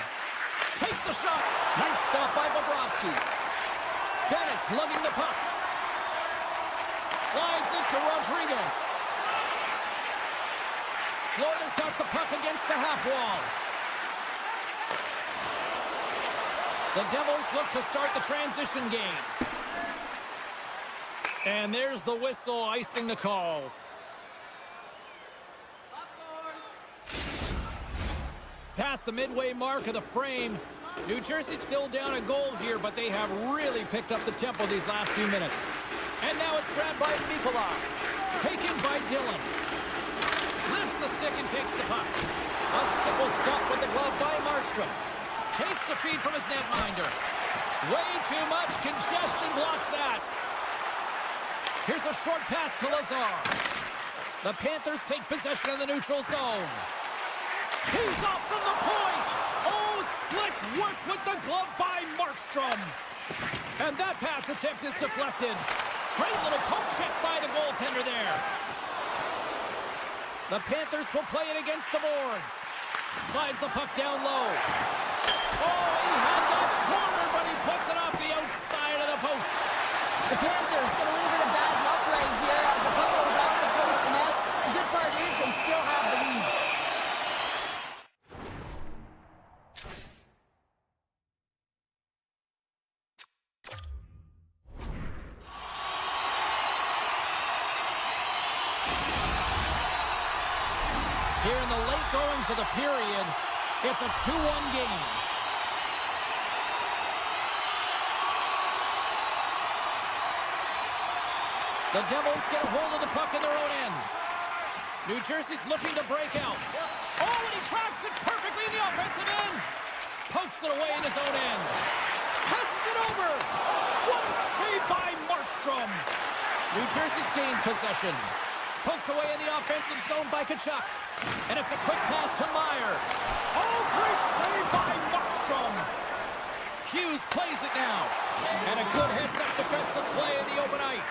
A: Takes the shot. Nice stop by Bobrovsky. Bennett's lugging the puck. Slides it to Rodriguez. Florida's got the puck against the half wall. The Devils look to start the transition game. And there's the whistle icing the call. Past the midway mark of the frame. New Jersey's still down a goal here, but they have really picked up the tempo these last few minutes. And now it's grabbed by Mikkola. Taken by Dillon. Lifts the stick and takes the puck. A simple stop with the glove by Markstrom. Takes the feed from his netminder. Way too much congestion blocks that. Here's a short pass to Lazar. The Panthers take possession of the neutral zone. He's off from the point. Oh, slick work with the glove by Markstrom. And that pass attempt is deflected. Great little poke check by the goaltender there. The Panthers will play it against the boards. Slides the puck down low. Oh, he had that corner, but he puts it off the outside of the post.
B: The Panthers get a little bit of bad luck right here as the puck goes off the post and out. The good part is they still have the lead.
A: Here in the late goings of the period, it's a 2-1 game. The Devils get a hold of the puck in their own end. New Jersey's looking to break out. Oh, and he tracks it perfectly in the offensive end. Pokes it away in his own end. Passes it over. What a save by Markstrom. New Jersey's gained possession. Poked away in the offensive zone by Tkachuk. And it's a quick pass to Meyer. Oh, great save by Markstrom. Hughes plays it now. And a good heads-up defensive play in the open ice.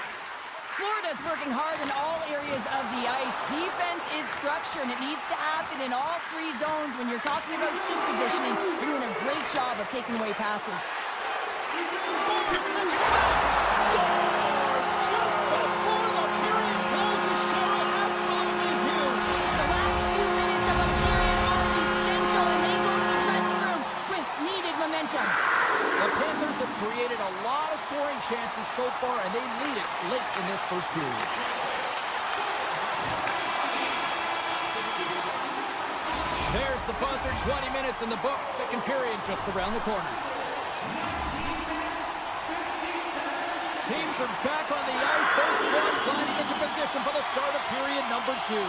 B: Florida's working hard in all areas of the ice. Defense is structure, and it needs to happen in all three zones. When you're talking about stick positioning, you're doing a great job of taking away passes.
A: 4 seconds left. Scores just before the period closes. Cheryl, absolutely huge.
B: The last few minutes of a period are essential, and they go to the dressing room with needed momentum.
A: The Panthers have created a lot of scoring chances so far, and they lead it late in this first period. There's the buzzer, 20 minutes in the books, second period just around the corner. Teams are back on the ice. Those squads gliding into position for the start of period number 2.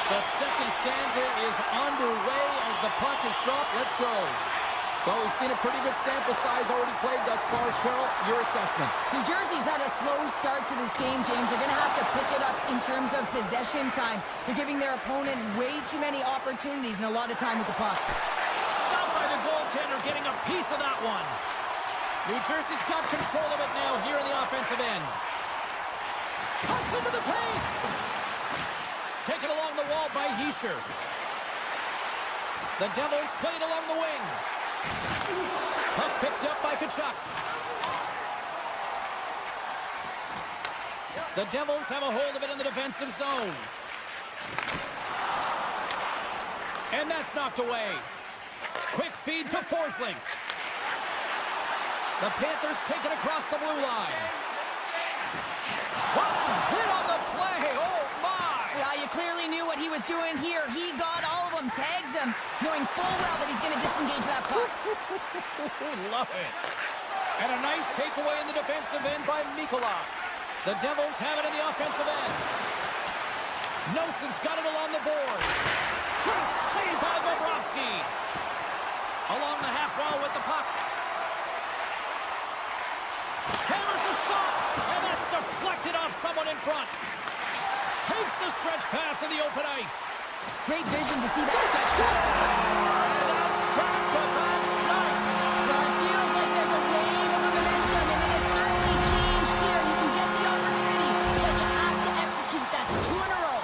A: The second stanza is underway as the puck is dropped. Let's go. Well, we've seen a pretty good sample size already played thus far. Cheryl, your assessment.
B: New Jersey's had a slow start to this game, James. They're going to have to pick it up in terms of possession time. They're giving their opponent way too many opportunities and a lot of time with the puck.
A: Stopped by the goaltender, getting a piece of that one. New Jersey's got control of it now here in the offensive end. Cuts into the paint. Taken along the wall by Hischier. The Devils played along the wing. Puck picked up by Tkachuk. The Devils have a hold of it in the defensive zone. And that's knocked away. Quick feed to Forsling. The Panthers take it across the blue line. Hit on the play. Oh, my.
B: Yeah, you clearly knew what he was doing here. He got all of them, tags them, knowing full well that he's going to disengage that puck.
A: Love it. And a nice takeaway in the defensive end by Mikula. The Devils have it in the offensive end. Nelson's got it along the board. Great save by Bobrovsky. Along the half wall with the puck. Hammers a shot, and that's deflected off someone in front. Takes the stretch pass in the open ice.
B: Great vision to see that stretch pass.
A: And that's back-to-back snipes.
B: Well, it feels like there's a wave of momentum, and it has certainly changed here. You can get the opportunity, but you have to execute. That's 2 in a row.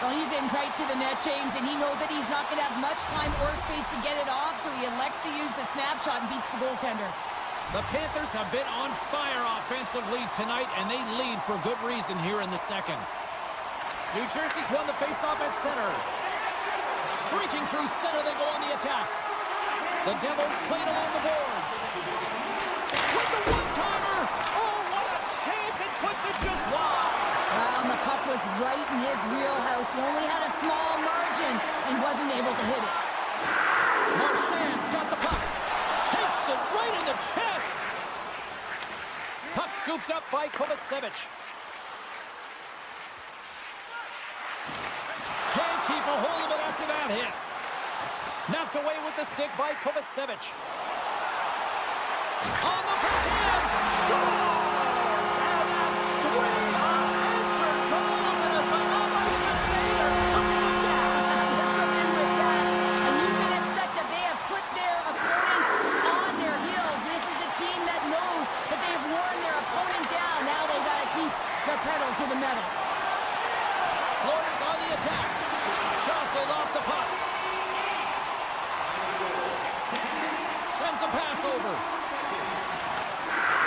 B: Well, he's in tight to the net, James, and he knows that he's not going to have much time or space to get it off, so he elects to use the snapshot and beats the goaltender.
A: The Panthers have been on fire offensively tonight, and they lead for good reason here in the second. New Jersey's won the faceoff at center. Streaking through center, they go on the attack. The Devils played along the boards. With the one-timer! Oh, what a chance! It puts it just wide!
B: Well, and the puck was right in his wheelhouse. He only had a small margin and wasn't able to hit it.
A: Marchand's got the puck. Takes it right in the chest. Puck scooped up by Kovacevic. Can't keep a hold of it after that hit. Knocked away with the stick by Kovacevic. On the backhand. Scores! And that's 3 unanswered goals. And as my mom likes to say, they're cooking with gas.
B: They're cooking with gas. And you can expect that they have put their opponents on their heels. This is a team that knows that they've worn their opponent down. Now they've got to keep the pedal to the metal.
A: Florida's on the attack. Jostled off the puck. Sends a pass over.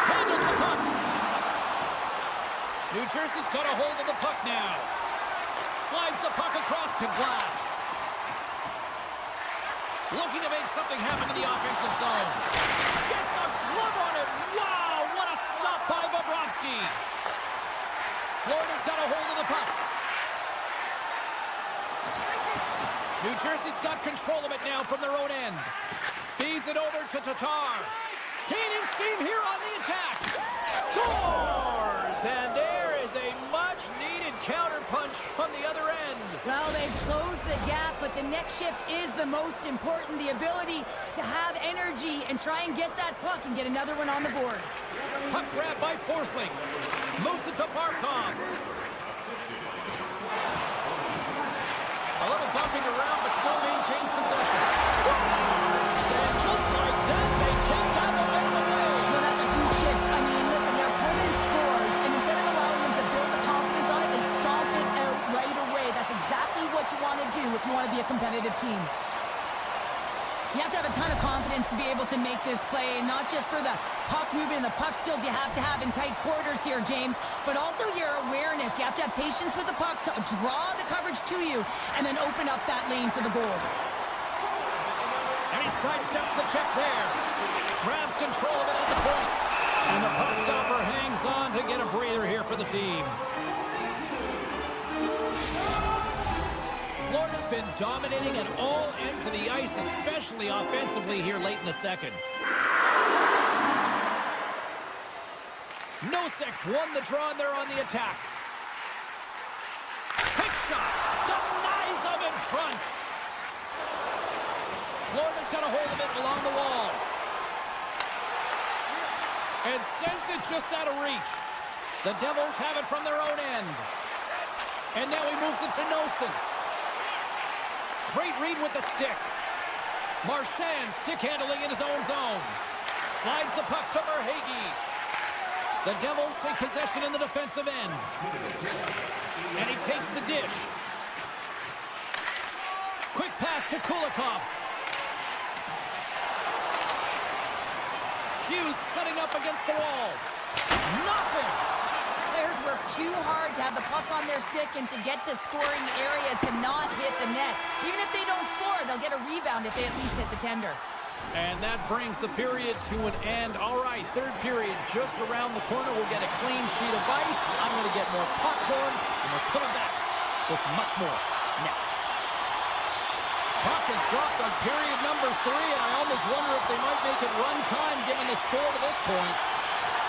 A: Handles the puck. New Jersey's got a hold of the puck now. Slides the puck across to glass. Looking to make something happen in the offensive zone. Gets a glove on it. Wow, what a stop by Bobrovsky. Florida's got a hold of the puck. New Jersey's got control of it now from their own end. Feeds it over to Tatar. Gaining steam here on the attack. Scores! And there is a much-needed counterpunch from the other end.
B: Well, they've closed the gap, but the next shift is the most important. The ability to have energy and try and get that puck and get another one on the board.
A: Puck grab by Forsling. Moves it to Barkov. A little bumping around, but still maintains possession. Scores! And just like that, they take that momentum away.
B: Well, that's a huge shift. I mean, listen, their opponent scores, and instead of allowing them to build the confidence on it, they stomp it out right away. That's exactly what you want to do if you want to be a competitive team. You have to have a ton of confidence to be able to make this play, not just for the puck movement and the puck skills you have to have in tight quarters here, James, but also your awareness. You have to have patience with the puck to draw the coverage to you and then open up that lane for the goal.
A: And he sidesteps the check there. Grabs control of it at the point. And the puck stopper hangs on to get a breather here for the team. Florida's been dominating at all ends of the ice, especially offensively here late in the second. Nosek's won the draw and they're on the attack. Quick shot. Florida's got a hold of it along the wall. And sends it just out of reach. The Devils have it from their own end. And now he moves it to Nelson. Great read with the stick. Marchand stick handling in his own zone. Slides the puck to Verhaeghe. The Devils take possession in the defensive end. And he takes the dish. Quick pass to Kulikov. Hughes setting up against the wall. Nothing!
B: Players work too hard to have the puck on their stick and to get to scoring areas to not hit the net. Even if they don't score, they'll get a rebound if they at least hit the tender.
A: And that brings the period to an end. All right, third period just around the corner. We'll get a clean sheet of ice. I'm going to get more popcorn, and we're coming back with much more next. Puck is dropped on period number 3, and I almost wonder if they might make it run time given the score to this point.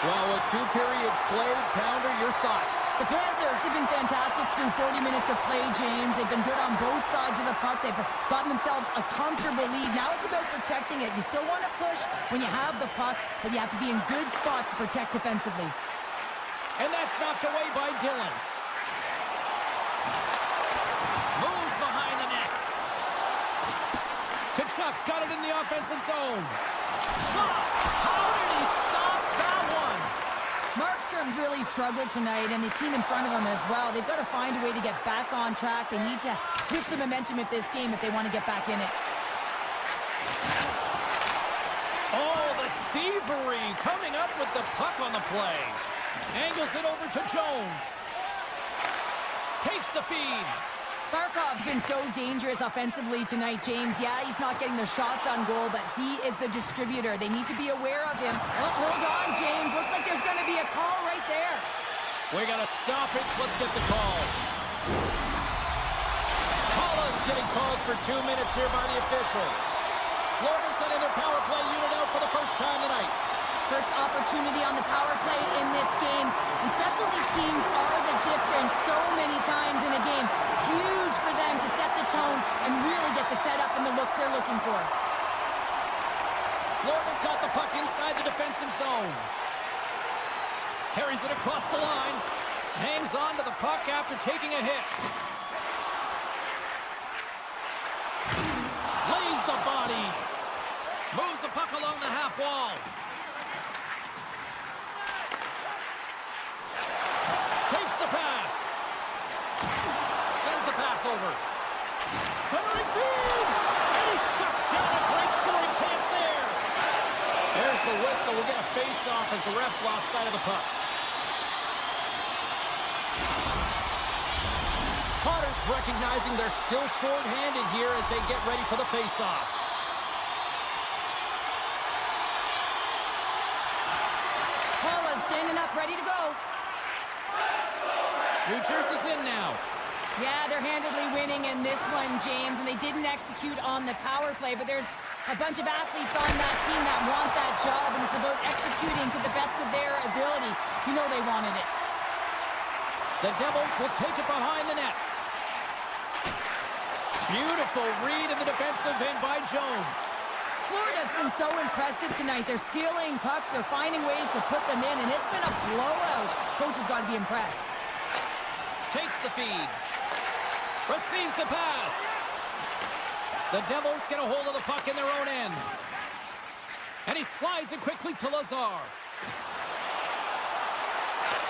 A: Well, with 2 periods played, Pounder, your thoughts?
B: The Panthers have been fantastic through 40 minutes of play, James. They've been good on both sides of the puck. They've gotten themselves a comfortable lead. Now it's about protecting it. You still want to push when you have the puck, but you have to be in good spots to protect defensively.
A: And that's knocked away by Dillon. Moves behind the net. Kachuk's got it in the offensive zone. Shot! How did he stop that one?
B: Markstrom's really struggled tonight, and the team in front of them as well. They've got to find a way to get back on track. They need to switch the momentum of this game if they want to get back in it.
A: Oh, the thievery coming up with the puck on the play. Angles it over to Jones. Takes the feed.
B: Barkov's been so dangerous offensively tonight, James. Yeah, he's not getting the shots on goal, but he is the distributor. They need to be aware of him. Oh, hold on, James. Looks like there's going to be a call right there.
A: We got a stoppage. Let's get the call. Paula's getting called for 2 minutes here by the officials. Florida sending their power play unit out for the first time tonight.
B: First opportunity on the power play in this game. And specialty teams are the difference so many times in a game. Huge for them to set the tone and really get the setup and the looks they're looking for.
A: Florida's got the puck inside the defensive zone. Carries it across the line. Hangs on to the puck after taking a hit. Lays the body. Moves the puck along the half wall. Takes the pass. Sends the pass over. Centering feed. And he shuts down a great scoring chance there. There's the whistle. We'll get a face-off as the refs lost sight of the puck. Potter's recognizing they're still short-handed here as they get ready for the face-off.
B: Paula's standing up, ready to go.
A: New Jersey's in now.
B: Yeah, they're handedly winning in this one, James, and they didn't execute on the power play, but there's a bunch of athletes on that team that want that job, and it's about executing to the best of their ability. You know they wanted it.
A: The Devils will take it behind the net. Beautiful read in the defensive end by Jones.
B: Florida's been so impressive tonight. They're stealing pucks, they're finding ways to put them in, and it's been a blowout. Coach has got to be impressed.
A: Takes the feed. Receives the pass. The Devils get a hold of the puck in their own end. And he slides it quickly to Lazar.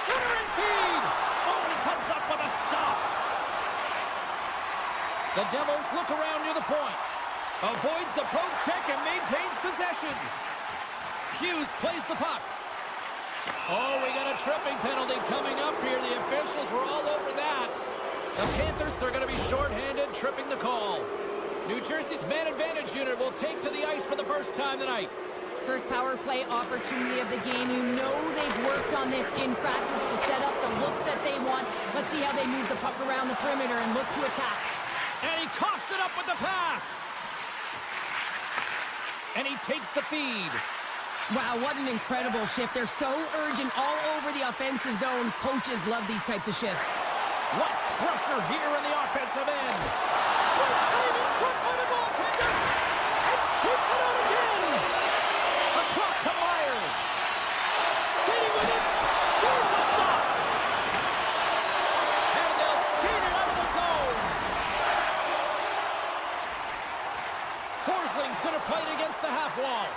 A: Centering feed. Oh, he comes up with a stop. The Devils look around near the point. Avoids the poke check and maintains possession. Hughes plays the puck. Oh, we got a tripping penalty coming up here. The officials were all over that. The Panthers are going to be shorthanded, tripping the call. New Jersey's man advantage unit will take to the ice for the first time tonight.
B: First power play opportunity of the game. You know they've worked on this in practice to set up the look that they want. Let's see how they move the puck around the perimeter and look to attack.
A: And he coughs it up with the pass. And he takes the feed.
B: Wow, what an incredible shift. They're so urgent all over the offensive zone. Coaches love these types of shifts.
A: What pressure here in the offensive end. Great saving foot by the goaltender. And Keeps it out again. Across to Meyer. Skating with it. There's a stop. And they'll skate it out of the zone. Forsling's going to play it against the half wall.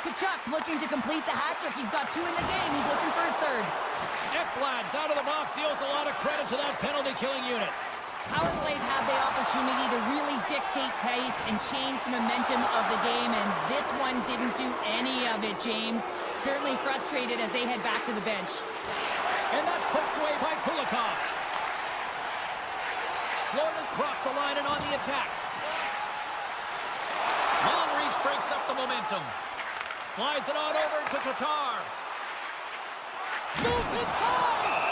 B: Kachuk's looking to complete the hat trick. He's got 2 in the game. He's looking for his third.
A: Ekblad's out of the box. He owes a lot of credit to that penalty-killing unit.
B: Power plays have the opportunity to really dictate pace and change the momentum of the game, and this one didn't do any of it, James. Certainly frustrated as they head back to the bench.
A: And that's poked away by Kulikov. Florida's crossed the line and on the attack. Long reach breaks up the momentum. Slides it on over to Tatar. Moves inside!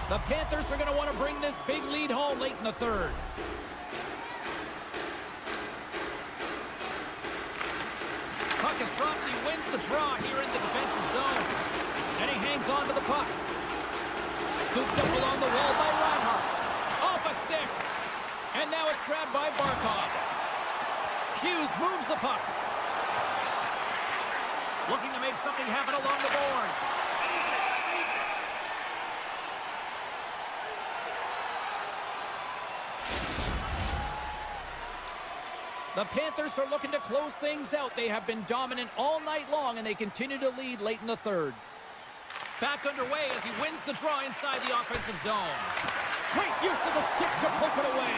A: The Panthers are going to want to bring this big lead home late in the third. Puck is dropped and he wins the draw here in the defensive zone. And he hangs on to the puck. Scooped up along the wall by Reinhart. Off a stick. And now it's grabbed by Barkov. Hughes moves the puck. Looking to make something happen along the boards. The Panthers are looking to close things out. They have been dominant all night long, and they continue to lead late in the third. Back underway as he wins the draw inside the offensive zone. Great use of the stick to poke it away.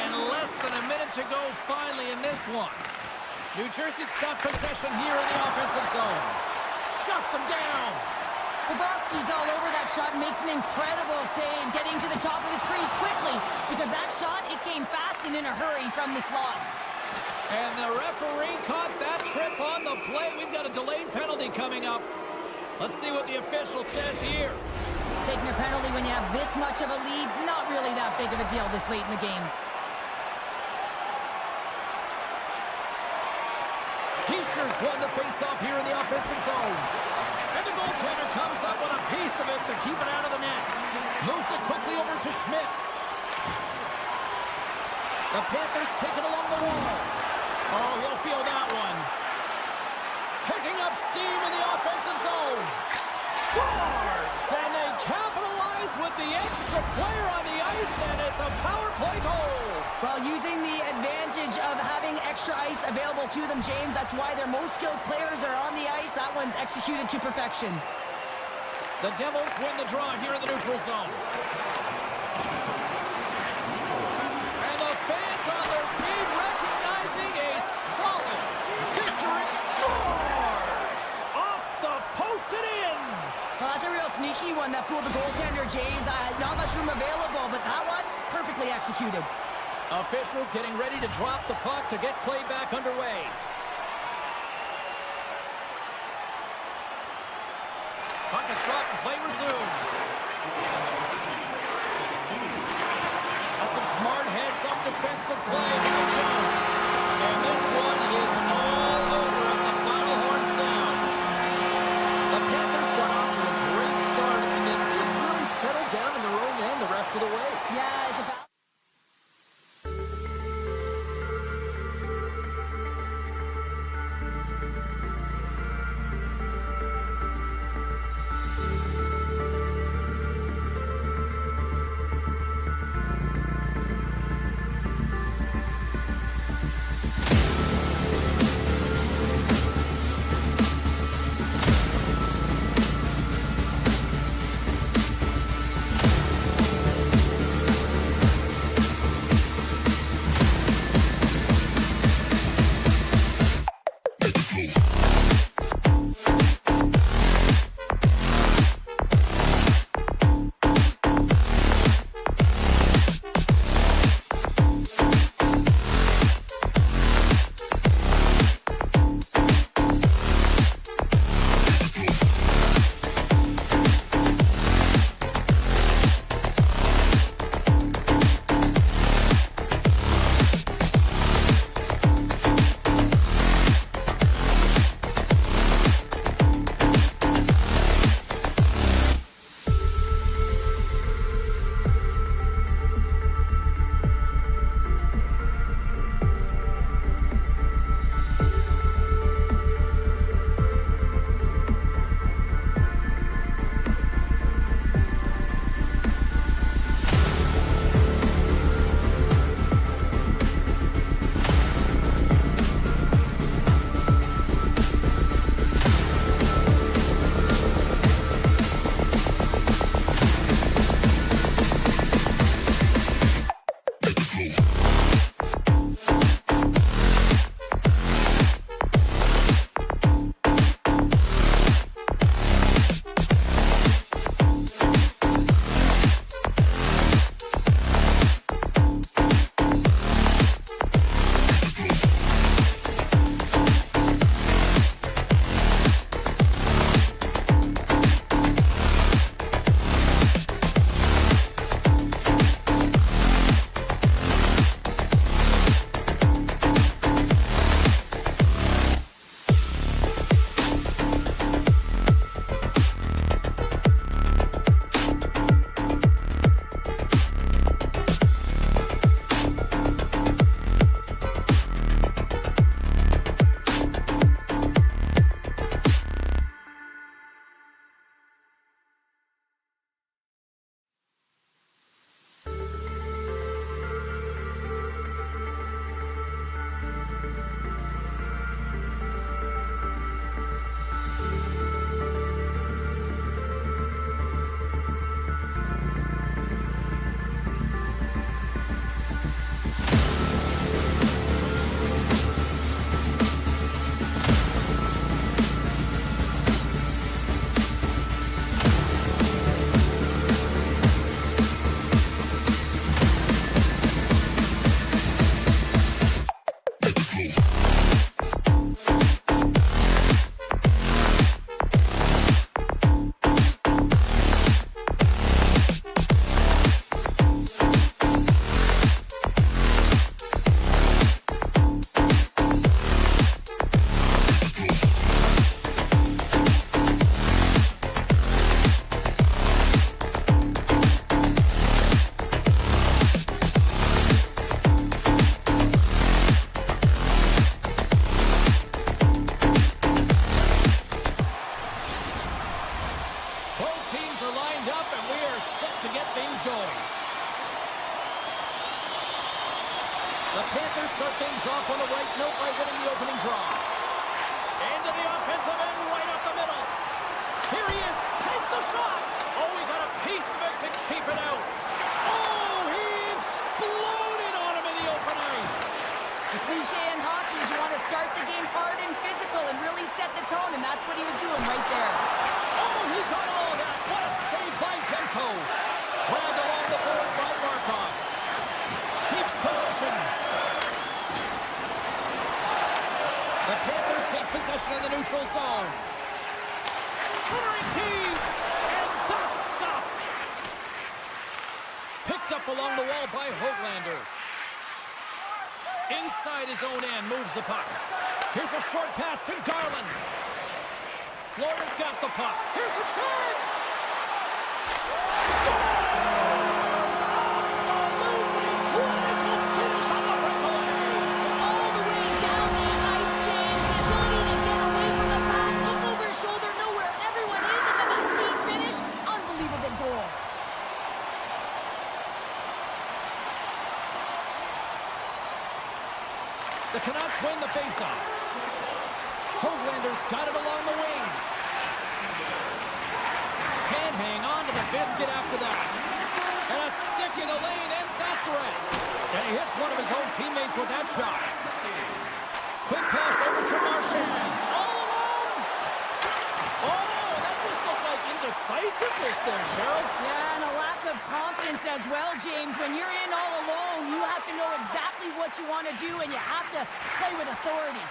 A: And less than a minute to go finally in this one. New Jersey's got possession here in the offensive zone. Shuts him down.
B: Bobrovsky's all over that shot and makes an incredible save, getting to the top of his crease quickly, because that shot, it came fast and in a hurry from the slot.
A: And the referee caught that trip on the play. We've got a delayed penalty coming up. Let's see what the official says here.
B: Taking a penalty when you have this much of a lead, not really that big of a deal this late in the game.
A: Heischer's won the face-off here in the offensive zone. And the goaltender comes up with a piece of it to keep it out of the net. Moves it quickly over to Schmidt. The Panthers take it along the wall. Oh, he'll feel that one. Picking up steam in the offensive zone. Scores! And they capitalize with the extra player on the ice, and it's a power play goal.
B: Well, using the advantage of having extra ice available to them, James, that's why their most skilled players are on the ice. That one's executed to perfection.
A: The Devils win the draw here in the neutral zone. And the fans on their feet recognizing a solid victory. Scores! Off the post and in!
B: Well, that's a real sneaky one that fooled the goaltender, James. Not much room available, but that one, perfectly executed.
A: Officials getting ready to drop the puck to get play back underway. Puck is dropped and play resumes. That's some smart heads-up defensive play by Jones. And this one is all over as the final horn sounds. The Panthers got off to a great start and then just really settled down in their own end the rest of the way.
B: Yeah, it's about... one right there.
A: Oh, he got all of that. What a save by Demko. Grabbed along the board by Markov. Keeps possession. The Panthers take possession in the neutral zone. Centering key. And that's stopped. Picked up along the wall by Höglander. Inside his own end, moves the puck. Here's a short pass to Garland. Florida's got the puck. Here's a chance! Scores! Absolutely critical finish on the breakaway!
B: All the way down the ice, James. The ability to get away from the puck, look over his shoulder, know where everyone is, and then that clean finish. Unbelievable goal.
A: The Canucks win the faceoff. Höglander's got it along the wing. Can't hang on to the biscuit after that. And a stick in the lane ends that threat. And he hits one of his own teammates with that shot. Quick pass over to Marchand. All alone. Oh, that just looked like indecisiveness there, Cheryl.
B: Yeah, and a lack of confidence as well, James. When you're in all alone, you have to know exactly what you want to do, and you have to play with authority.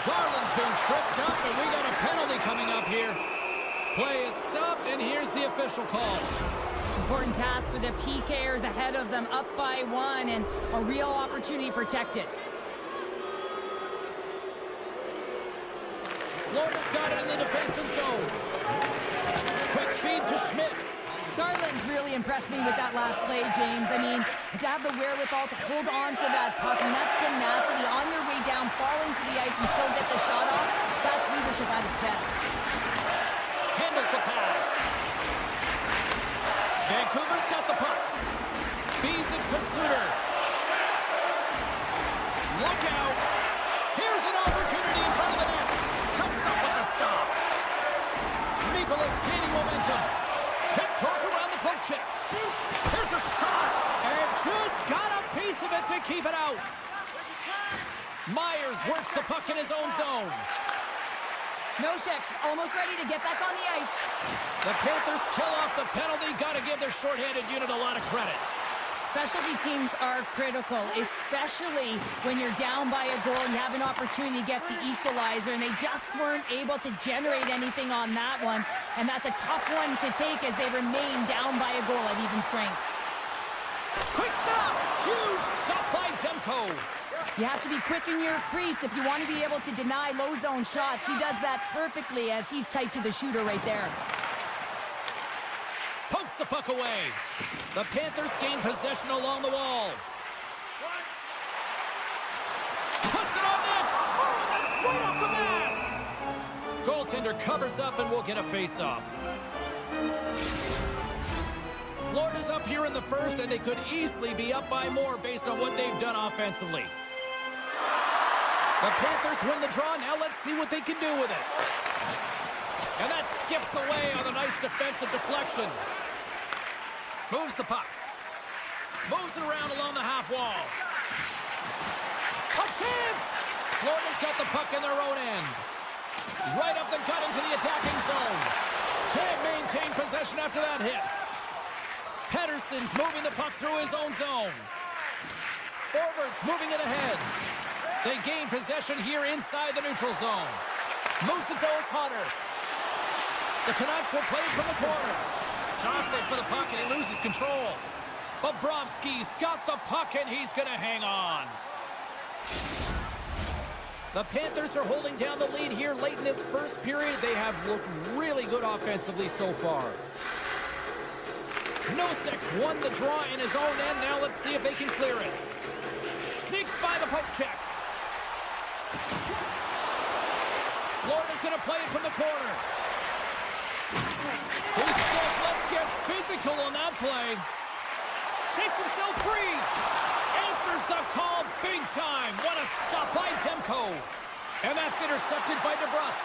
A: Garland's been tripped up, and we got a penalty coming up here. Play is stopped, and here's the official call.
B: Important task for the PKers ahead of them, up by 1, and a real opportunity protected.
A: Florida's got it in the defensive zone. Quick feed to Schmidt.
B: Garland's really impressed me with that last play, James. I mean, to have the wherewithal to hold on to that puck, and that's tenacity on your way down, fall into the ice, and still get the shot off. That's leadership at its best.
A: Handles the pass. Vancouver's got the puck. Feeds it to Suter. Look out. Here's an opportunity in front of the net. Comes up with the stop. Mikola's gaining momentum. Tiptoes around the poke check. Here's a shot. And just got a piece of it to keep it out. Myers works the puck in his own zone.
B: Noshek's almost ready to get back on the ice.
A: The Panthers kill off the penalty. Got to give their shorthanded unit a lot of credit.
B: Specialty teams are critical, especially when you're down by a goal and you have an opportunity to get the equalizer, and they just weren't able to generate anything on that one. And that's a tough one to take as they remain down by a goal at even strength.
A: Quick stop! Huge stop by Demko.
B: You have to be quick in your crease if you want to be able to deny low zone shots. He does that perfectly as he's tight to the shooter right there.
A: Pokes the puck away. The Panthers gain possession along the wall. Puts it on net. Oh, that's right off the mask. Goaltender covers up and we'll get a face-off. Florida's up here in the first, and they could easily be up by more based on what they've done offensively. The Panthers win the draw. Now let's see what they can do with it. And that skips away on a nice defensive deflection. Moves the puck. Moves it around along the half wall. A chance! Florida's got the puck in their own end. Right up the gut into the attacking zone. Can't maintain possession after that hit. Pettersson's moving the puck through his own zone. Orbert's moving it ahead. They gain possession here inside the neutral zone. Moves it to O'Connor. The Canucks will play it from the corner. Jostling for the puck, and he loses control. Bobrovsky's got the puck, and he's going to hang on. The Panthers are holding down the lead here late in this first period. They have looked really good offensively so far. Nosek's won the draw in his own end. Now let's see if they can clear it. Sneaks by the poke check. Florida's going to play it from the corner. He says, let's get physical on that play. Shakes himself free. Answers the call big time. What a stop by Demko. And that's intercepted by DeBrusque.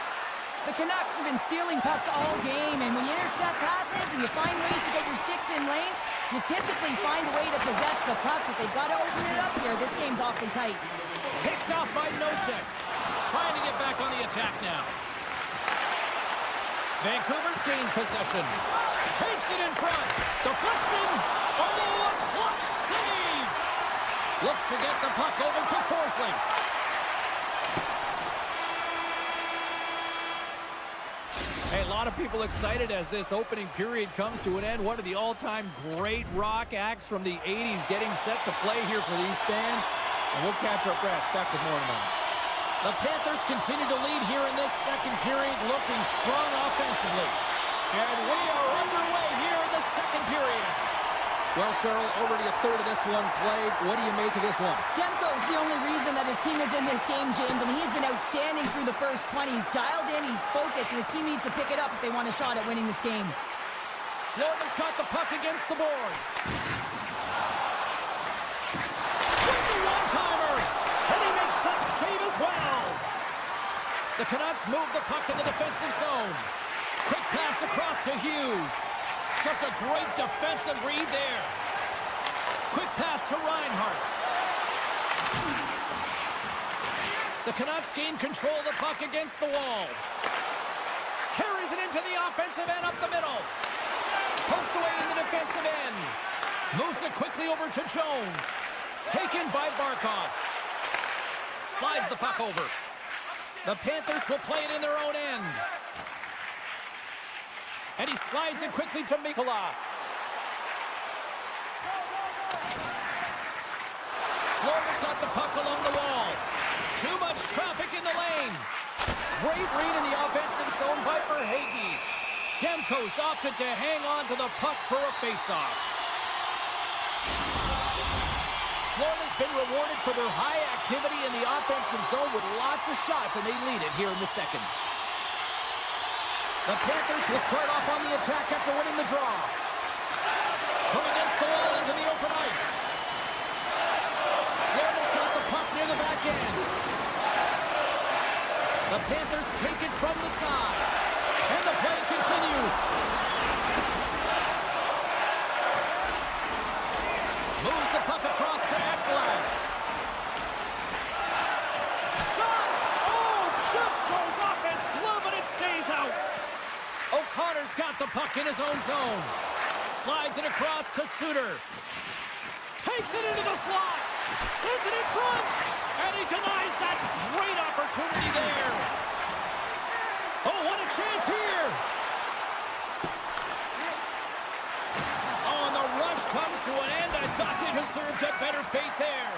B: The Canucks have been stealing pucks all game, and when you intercept passes and you find ways to get your sticks in lanes, you typically find a way to possess the puck, but they've got to open it up here. This game's awfully tight.
A: Picked off by Nosek. Trying to get back on the attack now. Vancouver's gained possession. Takes it in front. Deflection. Oh, a clutch save. Looks to get the puck over to Forsling. Hey, a lot of people excited as this opening period comes to an end. One of the all-time great rock acts from the 80s getting set to play here for these fans. And we'll catch our breath. Back with more in a moment. The Panthers continue to lead here in this second period, looking strong offensively. And we are underway here in the second period. Well, Cheryl, already a third of this one played. What do you make of this one?
B: Demko's the only reason that his team is in this game, James. I mean, he's been outstanding through the first 20. He's dialed in, he's focused, and his team needs to pick it up if they want a shot at winning this game.
A: Florida's got the puck against the boards. With the one-timer, and he makes that save as well. The Canucks move the puck in the defensive zone. Quick pass across to Hughes. Just a great defensive read there. Quick pass to Reinhart. The Canucks gain control of the puck against the wall. Carries it into the offensive end up the middle. Poked away in the defensive end. Moves it quickly over to Jones. Taken by Barkov. Slides the puck over. The Panthers will play it in their own end. And he slides it quickly to Mikkola. Florida's got the puck along the wall. Too much traffic in the lane. Great read in the offensive zone by Verhaeghe. Demko's opted to hang on to the puck for a faceoff. Florida's been rewarded for their high activity in the offensive zone with lots of shots, and they lead it here in the second. The Panthers will start off on the attack after winning the draw. Come against the wall into the open ice. Florida's got the puck near the back end. The Panthers take it from the side. And the play continues. Moves the puck across to Ekblad. Shot! Oh, just goes off his glove and it stays out. O'Connor's got the puck in his own zone. Slides it across to Suter. Takes it into the slot. Sends it in front. And he denies that great opportunity there. Oh, what a chance here. Oh, and the rush comes to an end. I thought they deserved a better fate there.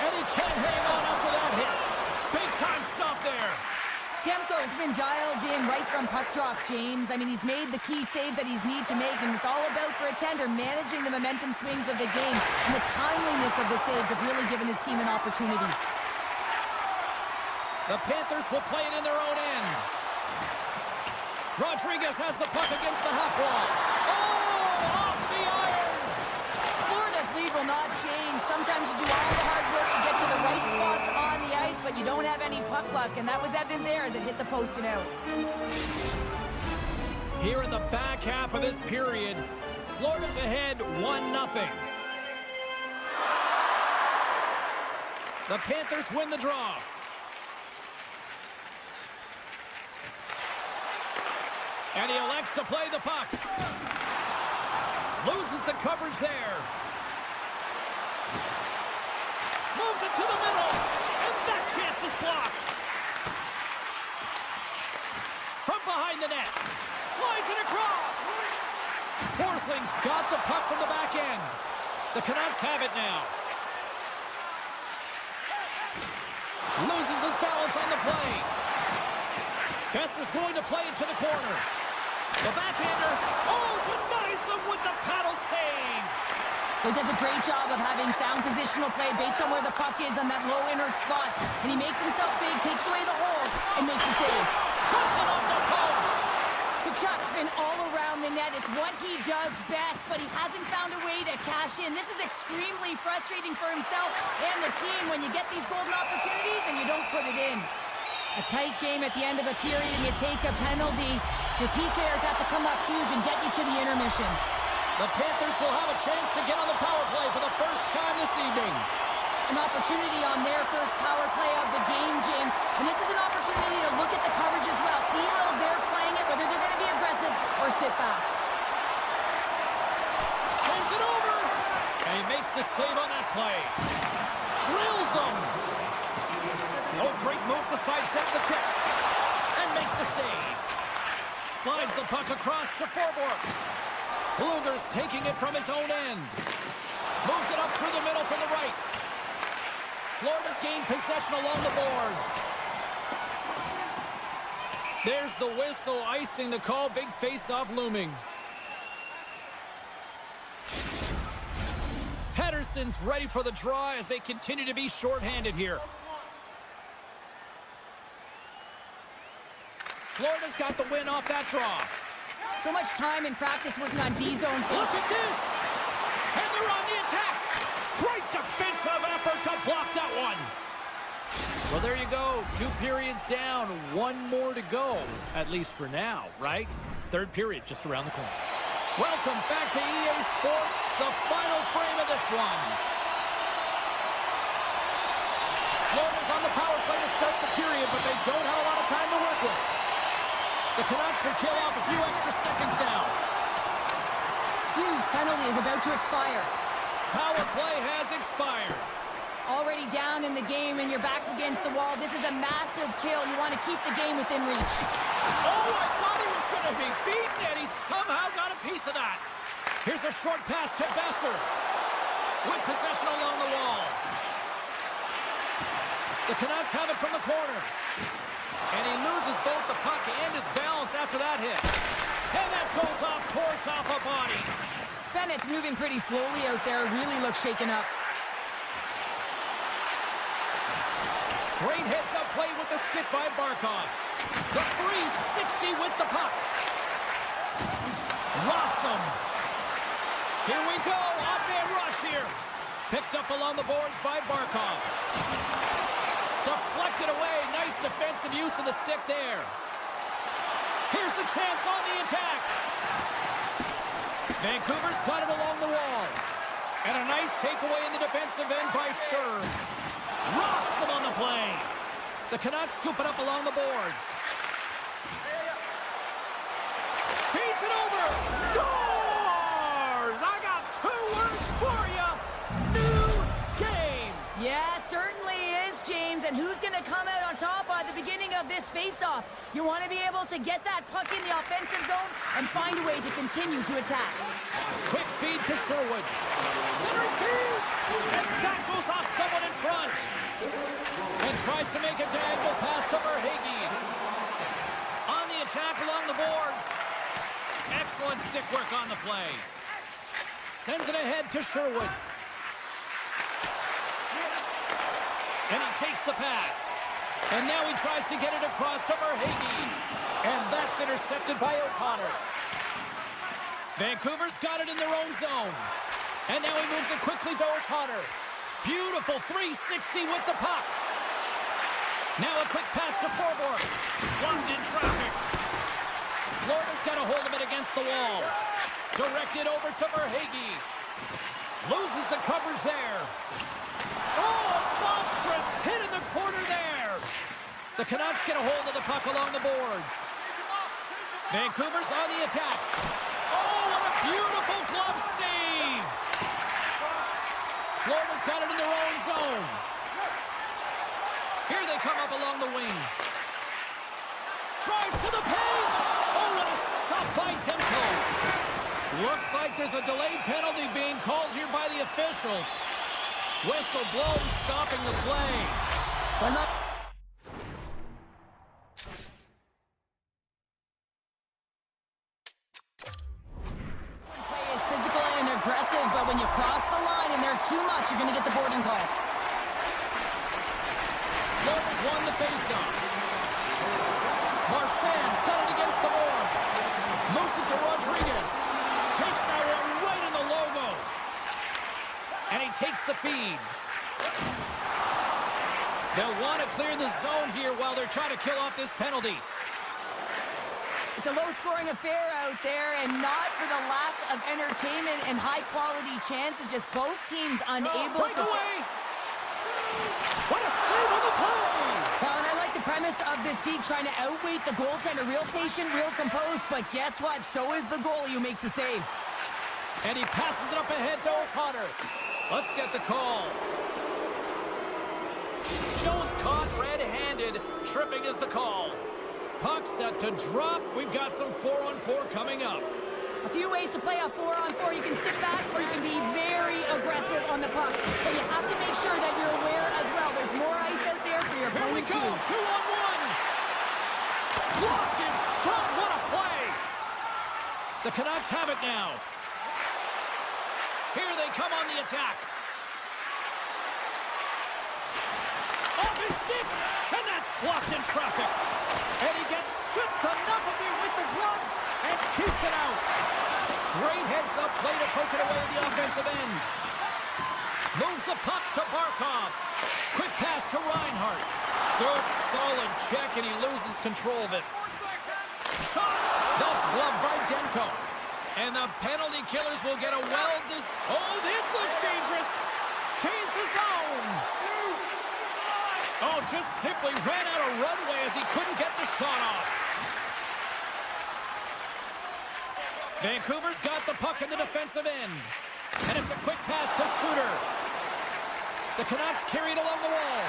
A: And he can't hang on after that hit. Big time stop there.
B: Demko's been dialed in right from puck drop, James. I mean, he's made the key saves that he's need to make, and it's all about, for a tender, managing the momentum swings of the game. And the timeliness of the saves have really given his team an opportunity.
A: The Panthers will play it in their own end. Rodriguez has the puck against the half wall. Oh, off the iron!
B: Florida's lead will not change. Sometimes you do all the hard work to get to the right spots on the ice, but you don't have any puck luck, and that was evident there as it hit the post and out.
A: Here in the back half of this period, Florida's ahead 1-0. The Panthers win the draw. And he elects to play the puck. Loses the coverage there. Moves it to the middle. And that chance is blocked. From behind the net. Slides it across. Forsling's got the puck from the back end. The Canucks have it now. Loses his balance on the play. Besser's going to play it to the corner. The backhander, oh, denies them with the paddle save.
B: He does a great job of having sound positional play based on where the puck is on that low inner slot. And he makes himself big, takes away the holes, and makes the save.
A: Cuts it off the post.
B: Kachuk's been all around the net. It's what he does best, but he hasn't found a way to cash in. This is extremely frustrating for himself and the team when you get these golden opportunities and you don't put it in. A tight game at the end of a period and you take a penalty. Your PKers have to come up huge and get you to the intermission.
A: The Panthers will have a chance to get on the power play for the first time this evening.
B: An opportunity on their first power play of the game, James. And this is an opportunity to look at the coverage as well. See how they're playing it
A: great move to sidestep the check. And makes the save. Slides the puck across to Forborg. Bluger's taking it from his own end. Moves it up through the middle from the right. Florida's gained possession along the boards. There's the whistle, icing the call. Big face-off looming. Pedersen's ready for the draw as they continue to be shorthanded here. Florida's got the win off that draw.
B: So much time in practice working on D-zone.
A: Look at this! And they're on the attack! Great defensive effort to block that one! Well, there you go. 2 periods down, 1 more to go. At least for now, right? 3rd period just around the corner. Welcome back to EA Sports, the final frame of this one. Florida's on the power play to start the period, but they don't have a lot of time to work with. The Canucks will kill off a few extra seconds now.
B: Hughes' penalty is about to expire.
A: Power play has expired.
B: Already down in the game and your back's against the wall. This is a massive kill. You want to keep the game within reach.
A: Oh, I thought he was going to be beaten, and he somehow got a piece of that. Here's a short pass to Besser. With possession along the wall. The Canucks have it from the corner. And he loses both the puck and his balance after that hit. And that goes off course off a body.
B: Bennett's moving pretty slowly out there. Really looks shaken up.
A: Great heads-up play with the stick by Barkov. The 360 with the puck. Rocks him. Here we go. Odd-man rush here. Picked up along the boards by Barkov. Deflected away. Nice defensive use of the stick there. Here's a chance on the attack. Vancouver's got it along the wall. And a nice takeaway in the defensive end by Stern. Rocks him on the play. The Canucks scoop it up along the boards. Feeds it over. Scores! I got 2 words for you. New game.
B: Yeah, certainly is, James. And who's going to come out on top at the beginning of this face-off? You want to be able to get that puck in the offensive zone and find a way to continue to attack.
A: Quick feed to Sherwood. Center feed. And that goes off someone in front. And tries to make a diagonal pass to Verhaeghe. On the attack along the boards. Excellent stick work on the play. Sends it ahead to Sherwood. And he takes the pass. And now he tries to get it across to Verhaeghe. And that's intercepted by O'Connor. Vancouver's got it in their own zone. And now he moves it quickly to O'Connor. Beautiful 360 with the puck. Now a quick pass to Forborg. Blocked in traffic. Florida's got a hold of it against the wall. Directed over to Verhaeghe. Loses the coverage there. Oh, monstrous hit in the corner there. The Canucks get a hold of the puck along the boards. Vancouver's on the attack. Oh, what a beautiful glove save. Florida's got it in their own zone. Here they come up along the wing. Drives to the page. Oh, what a stop by Demko. Looks like there's a delayed penalty being called here by the officials. Whistle blows, stopping the play.
B: Play is physical and aggressive, but when you cross the line and there's too much, you're going to get the boarding call.
A: Florida's won the faceoff. Marchand's got it against the boards. Moves it to Rodriguez. Takes that one right in the logo. And he takes the feed. They'll want to clear the zone here while they're trying to kill off this penalty.
B: It's a low-scoring affair out there, and not for the lack of entertainment and high-quality chances. Just both teams unable to...
A: Breakaway! What a save on the play!
B: Well, and I like the premise of this D trying to outweight the goaltender. Real patient, real composed, but guess what? So is the goalie who makes the save.
A: And he passes it up ahead to O'Connor. Let's get the call. Jones caught red-handed. tripping is the call. Puck set to drop. We've got some 4-on-4 coming up.
B: A few ways to play a 4-on-4. You can sit back or you can be very aggressive on the puck. But you have to make sure that you're aware as well. There's more ice out there for your
A: Here we
B: opponent
A: go.
B: too.
A: 2-on-1. Blocked in front. What a play. The Canucks have it now. Here they come on the attack. Off his stick. And that's blocked in traffic. And he gets just enough of it with the glove and keeps it out. Great heads-up play to poke it away at the offensive end. Moves the puck to Barkov. Quick pass to Reinhart. Good, solid check, and he loses control of it. Shot. That's gloved by Demko. And the penalty killers will get a oh, this looks dangerous. Gains the zone. Oh, just simply ran out of runway as he couldn't get the shot off. Vancouver's got the puck in the defensive end. And it's a quick pass to Suter. The Canucks carry it along the wall.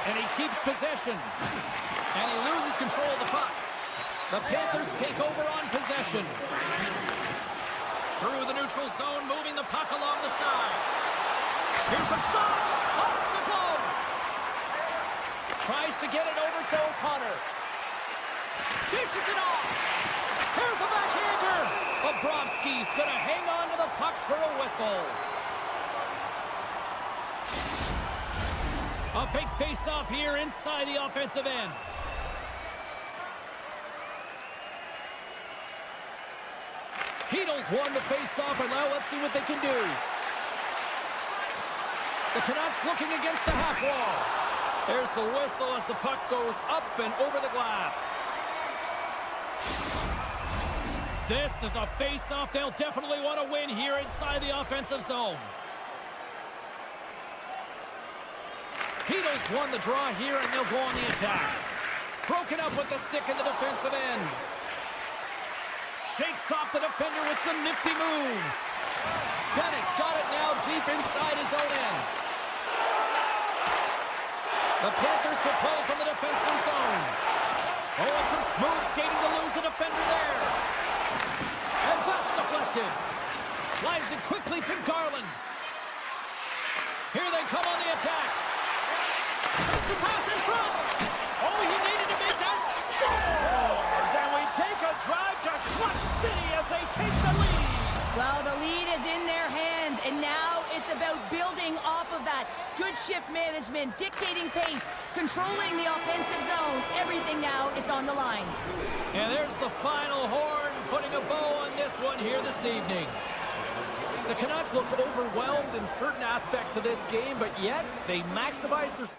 A: And he keeps possession. And he loses control of the puck. The Panthers take over on possession. Through the neutral zone, moving the puck along the side. Here's a shot! Off the glove! Tries to get it over to O'Connor. Dishes it off! Here's a backhander! Bobrovsky's gonna hang on to the puck for a whistle. A big face-off here inside the offensive end. Heedles won the face-off, and now let's see what they can do. The Canucks looking against the half wall. There's the whistle as the puck goes up and over the glass. This is a face-off they'll definitely want to win here inside the offensive zone. Heedles won the draw here, and they'll go on the attack. Broken up with the stick in the defensive end. Shakes off the defender with some nifty moves. Bennett's got it now deep inside his own end. The Panthers will play from the defensive zone. Oh, and some smooth skating to lose the defender there. And that's deflected. Slides it quickly to Garland. Here they come on the attack. Sends the pass in front. Oh, he needed to make that. Scores! And we take a drive to Clutch City as they take the lead.
B: Well, the lead is in their hands, and now it's about building off of that. Good shift management, dictating pace, controlling the offensive zone. Everything now, it's on the line.
A: And there's the final horn, putting a bow on this one here this evening. The Canucks looked overwhelmed in certain aspects of this game, but yet they maximized their